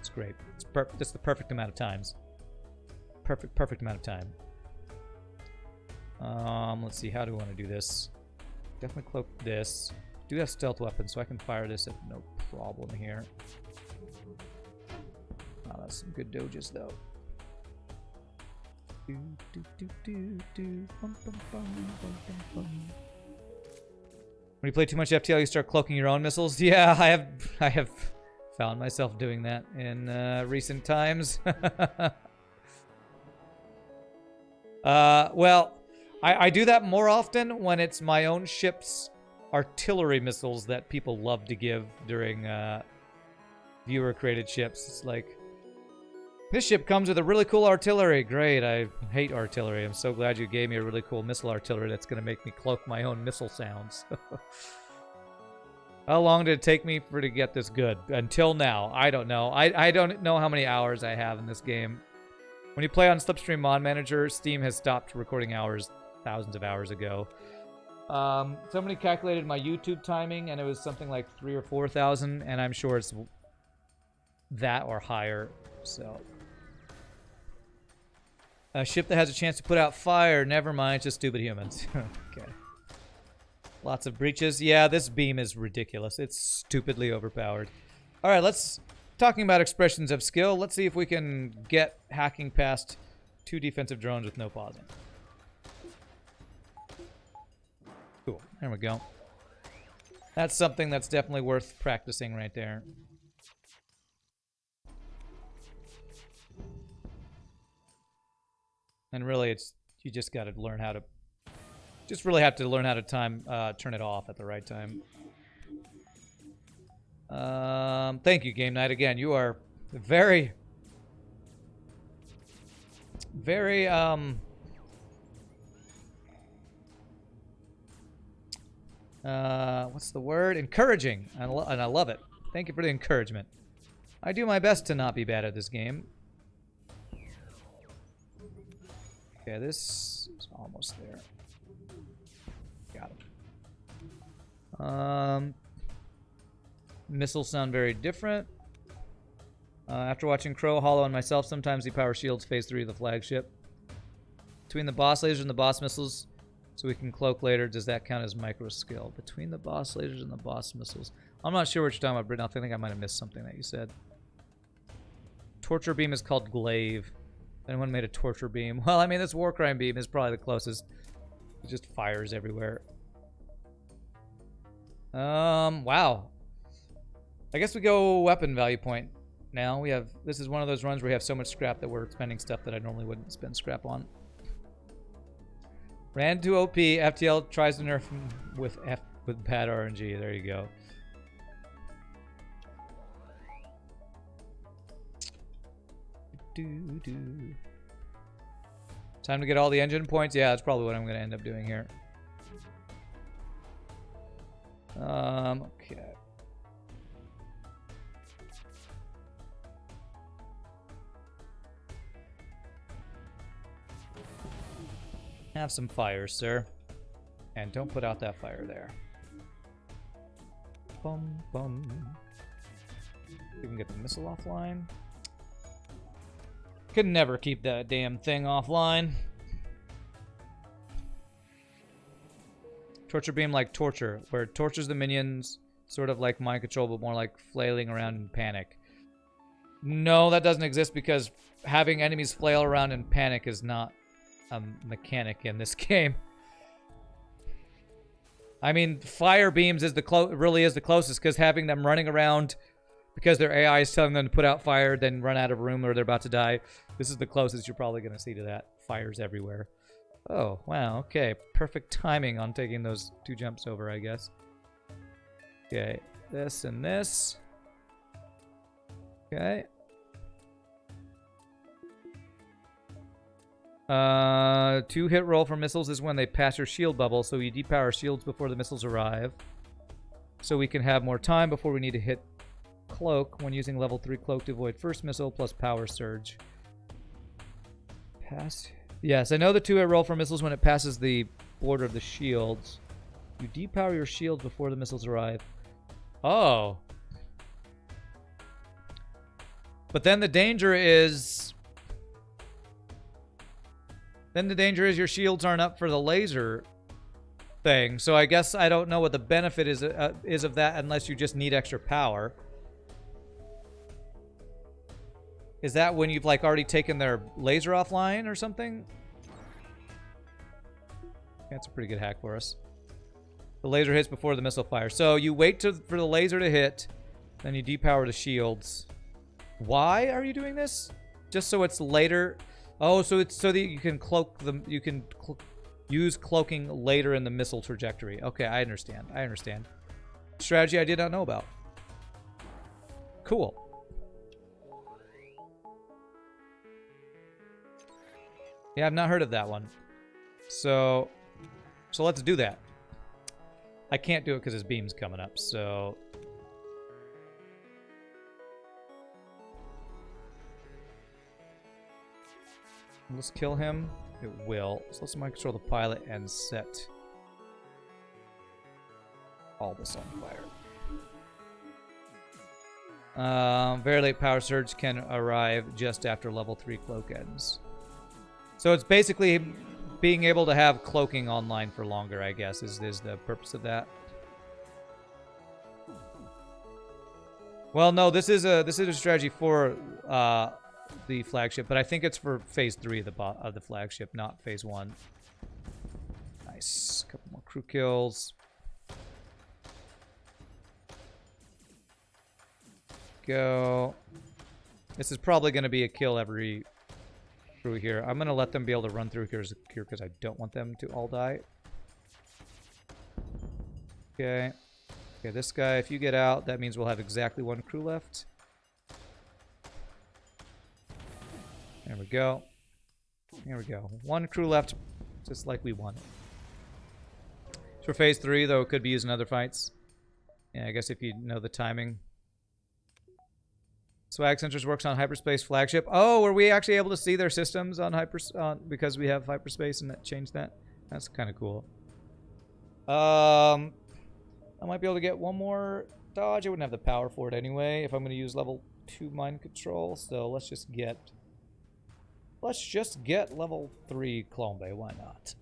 It's great. It's that's the perfect amount of times. Perfect amount of time. Let's see. How do I want to do this? Definitely cloak this. Do have stealth weapons, so I can fire this at no problem here. Oh, that's some good doges, though. When you play too much FTL, you start cloaking your own missiles. Yeah, I have found myself doing that in recent times. Well, I do that more often when it's my own ship's artillery missiles that people love to give during viewer-created ships. It's like, this ship comes with a really cool artillery. Great, I hate artillery. I'm so glad you gave me a really cool missile artillery that's going to make me cloak my own missile sounds. How long did it take me to get this good? Until now, I don't know. I don't know how many hours I have in this game. When you play on Slipstream Mod Manager, Steam has stopped recording hours thousands of hours ago. Somebody calculated my YouTube timing, and it was something like 3,000 or 4,000, and I'm sure it's that or higher. So, a ship that has a chance to put out fire. Never mind, it's just stupid humans. Okay. Lots of breaches. Yeah, this beam is ridiculous. It's stupidly overpowered. All right, talking about expressions of skill, let's see if we can get hacking past 2 defensive drones with no pausing. Cool, there we go. That's something that's definitely worth practicing right there. And really, you just got to learn how to, really have to learn how to turn it off at the right time. Thank you, Game Night. Again, you are very, very, what's the word? Encouraging. And I love it. Thank you for the encouragement. I do my best to not be bad at this game. Okay, this is almost there. Got it. Missiles sound very different. After watching Crow, Hollow, and myself, sometimes the power shields phase 3 of the flagship. Between the boss lasers and the boss missiles, so we can cloak later, does that count as micro skill? Between the boss lasers and the boss missiles. I'm not sure what you're talking about, Britton. I think I might have missed something that you said. Torture beam is called glaive. Anyone made a torture beam? Well, I mean, this Warcrime Beam is probably the closest. It just fires everywhere. Wow. I guess we go weapon value point now. This is one of those runs where we have so much scrap that we're spending stuff that I normally wouldn't spend scrap on. Ran to OP, FTL tries to nerf him with bad RNG. There you go. Time to get all the engine points. Yeah, that's probably what I'm going to end up doing here. Okay. Have some fire, sir. And don't put out that fire there. Bum, bum. We can get the missile offline. Could never keep that damn thing offline. Torture beam like torture, where it tortures the minions, sort of like mind control, but more like flailing around in panic. No, that doesn't exist because having enemies flail around in panic is not a mechanic in this game. I mean, fire beams is really is the closest, because having them running around because their AI is telling them to put out fire, then run out of room or they're about to die. This is the closest you're probably going to see to that. Fires everywhere. Oh, wow, okay. Perfect timing on taking those 2 jumps over, I guess. Okay, this and this. Okay. 2 hit roll for missiles is when they pass your shield bubble, so you depower shields before the missiles arrive. So we can have more time before we need to hit cloak when using level 3 cloak to avoid first missile plus power surge. Pass. Yes, I know the 2 hit roll for missiles when it passes the border of the shields. You depower your shields before the missiles arrive. Oh. But then the danger is... your shields aren't up for the laser thing. So I guess I don't know what the benefit is of that unless you just need extra power. Is that when you've like already taken their laser offline or something? That's a pretty good hack for us. The laser hits before the missile fires. So you wait for the laser to hit, then you depower the shields. Why are you doing this? Just so it's later. Oh, so it's so that you can cloak them. You can use cloaking later in the missile trajectory. Okay, I understand. I understand. Strategy I did not know about. Cool. Yeah, I've not heard of that one. So let's do that. I can't do it because his beam's coming up, so... Let's kill him. It will. So let's mind control the pilot and set all this on fire. Very late power surge can arrive just after level 3 cloak ends. So it's basically being able to have cloaking online for longer, I guess, is the purpose of that. Well, no, this is a strategy for the flagship, but I think it's for phase 3 of the flagship, not phase 1. Nice. Couple more crew kills. Go. This is probably going to be a kill every crew here. I'm going to let them be able to run through here because I don't want them to all die. Okay. Okay, this guy, if you get out, that means we'll have exactly 1 crew left. There we go. There we go. 1 crew left, just like we wanted. For phase 3, though, it could be used in other fights. Yeah, I guess if you know the timing. Swag Sensors works on hyperspace flagship. Oh, were we actually able to see their systems on because we have hyperspace and that changed that? That's kind of cool. I might be able to get 1 more dodge. I wouldn't have the power for it anyway if I'm going to use level 2 mind control. So let's just get level 3 Clone Bay. Why not?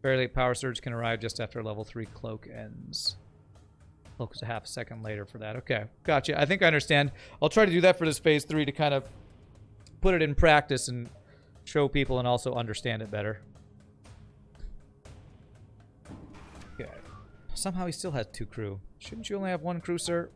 Very late power surge can arrive just after level 3 cloak ends. Cloak is a half second later for that. Okay, gotcha. I think I understand. I'll try to do that for this phase 3 to kind of put it in practice and show people and also understand it better. Okay. Somehow he still has 2 crew. Shouldn't you only have 1 crew, sir?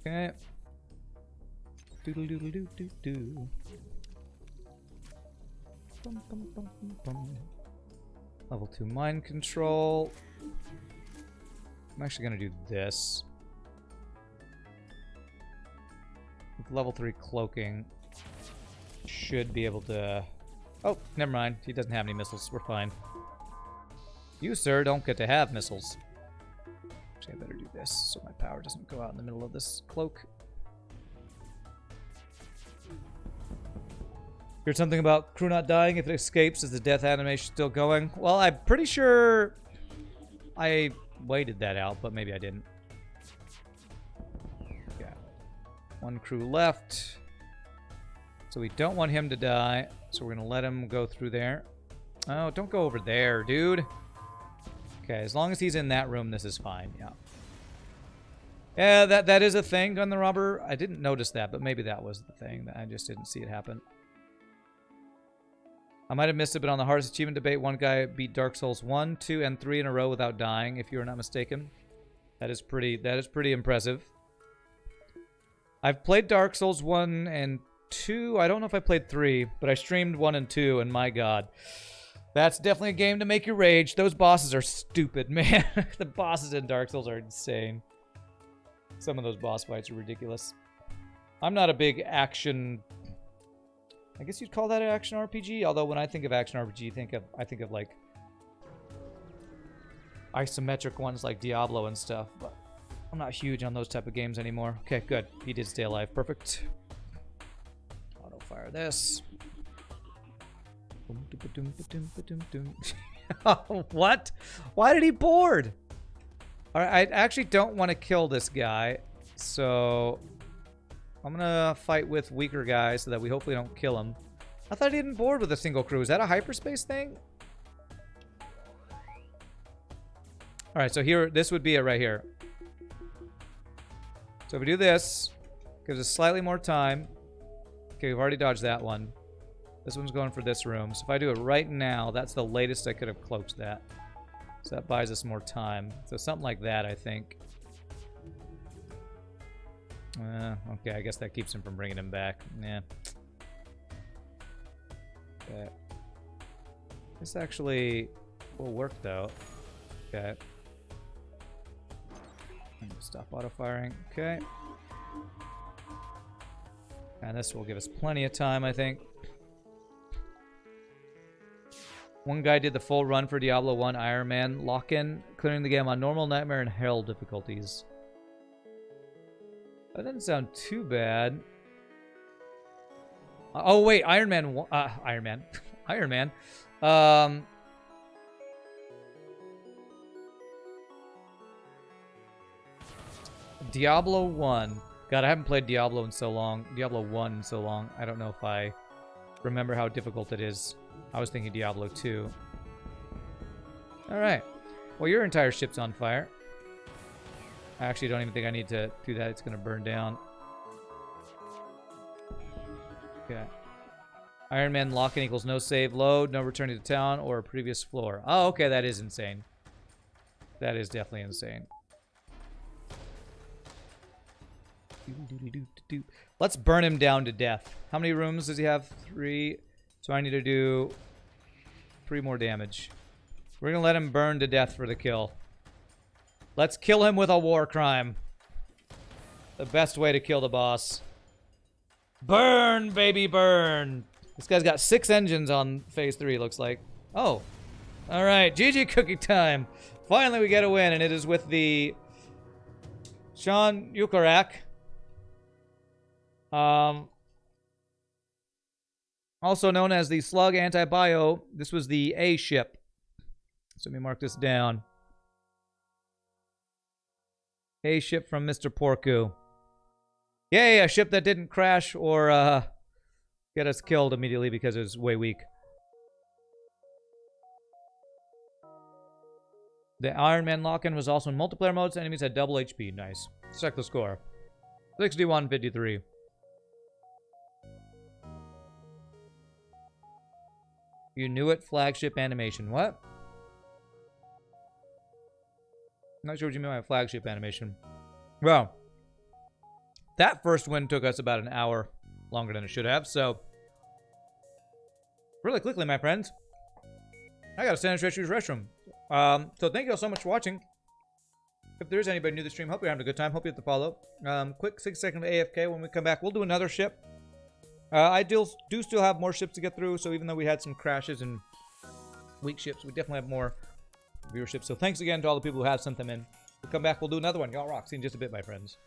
Okay. Doodle doodle doo doo doo. Bum, bum, bum, bum, bum. Level 2 mind control. I'm actually gonna do this. With level 3 cloaking, should be able to. Oh, never mind. He doesn't have any missiles. We're fine. You, sir, don't get to have missiles. Actually, I better do this so my power doesn't go out in the middle of this cloak. Heard something about crew not dying if it escapes. Is the death animation still going? Well, I'm pretty sure I waited that out, but maybe I didn't. Yeah. 1 crew left. So we don't want him to die. So we're going to let him go through there. Oh, don't go over there, dude. Okay, as long as he's in that room, this is fine, yeah. Yeah, that is a thing, Gun the Robber. I didn't notice that, but maybe that was the thing. I just didn't see it happen. I might have missed it, but on the hardest achievement debate, 1 guy beat Dark Souls 1, 2, and 3 in a row without dying, if you are not mistaken. That is pretty impressive. I've played Dark Souls 1 and 2. I don't know if I played 3, but I streamed 1 and 2, and my god. That's definitely a game to make you rage. Those bosses are stupid, man. The bosses in Dark Souls are insane. Some of those boss fights are ridiculous. I'm not a big action... I guess you'd call that an action RPG, although when I think of action RPG, I think of like isometric ones like Diablo and stuff, but I'm not huge on those type of games anymore. Okay, good. He did stay alive. Perfect. Auto fire this. What? Why did he board? Alright, I actually don't want to kill this guy, so I'm gonna fight with weaker guys so that we hopefully don't kill him. I thought he didn't board with a single crew. Is that a hyperspace thing? Alright, so here, this would be it right here. So if we do this, gives us slightly more time. Okay, we've already dodged that one. This one's going for this room. So if I do it right now, that's the latest I could have cloaked that. So that buys us more time. So something like that, I think. Okay, I guess that keeps him from bringing him back. Yeah. Okay. This actually will work, though. Okay. Stop auto-firing. Okay. And this will give us plenty of time, I think. One guy did the full run for Diablo 1 Iron Man lock-in, clearing the game on normal, nightmare, and hell difficulties. That doesn't sound too bad. Oh wait, Iron Man. Iron Man. Iron Man. Diablo 1. God, I haven't played Diablo in so long. Diablo 1 in so long. I don't know if I remember how difficult it is. I was thinking Diablo 2. Alright. Well, your entire ship's on fire. I actually don't even think I need to do that. It's going to burn down. Okay. Iron Man lock-in equals no save load, no returning to town, or a previous floor. Oh, okay. That is insane. That is definitely insane. Let's burn him down to death. How many rooms does he have? 3. So I need to do 3 more damage. We're going to let him burn to death for the kill. Let's kill him with a war crime. The best way to kill the boss. Burn, baby, burn. This guy's got 6 engines on phase 3, looks like. Oh. All right, GG cookie time. Finally, we get a win, and it is with the Sean Yukarak. Also known as the Slug Anti-Bio. This was the A ship. So let me mark this down. A ship from Mr. Porku. Yay, a ship that didn't crash or get us killed immediately because it was way weak. The Iron Man lock-in was also in multiplayer modes. Enemies had double HP. Nice. Check the score. 61-53. You knew it, flagship animation. What? I'm not sure what you mean by flagship animation. Well, that first win took us about an hour longer than it should have, so really quickly, my friends, I gotta stand and use restroom. So thank you all so much for watching. If there is anybody new to the stream, hope you're having a good time. Hope you hit the follow. Quick 6-second AFK. When we come back, we'll do another ship. I do still have more ships to get through, so even though we had some crashes and weak ships, we definitely have more viewership. So thanks again to all the people who have sent them in. We'll come back, we'll do another one. Y'all rock. See you in just a bit, my friends.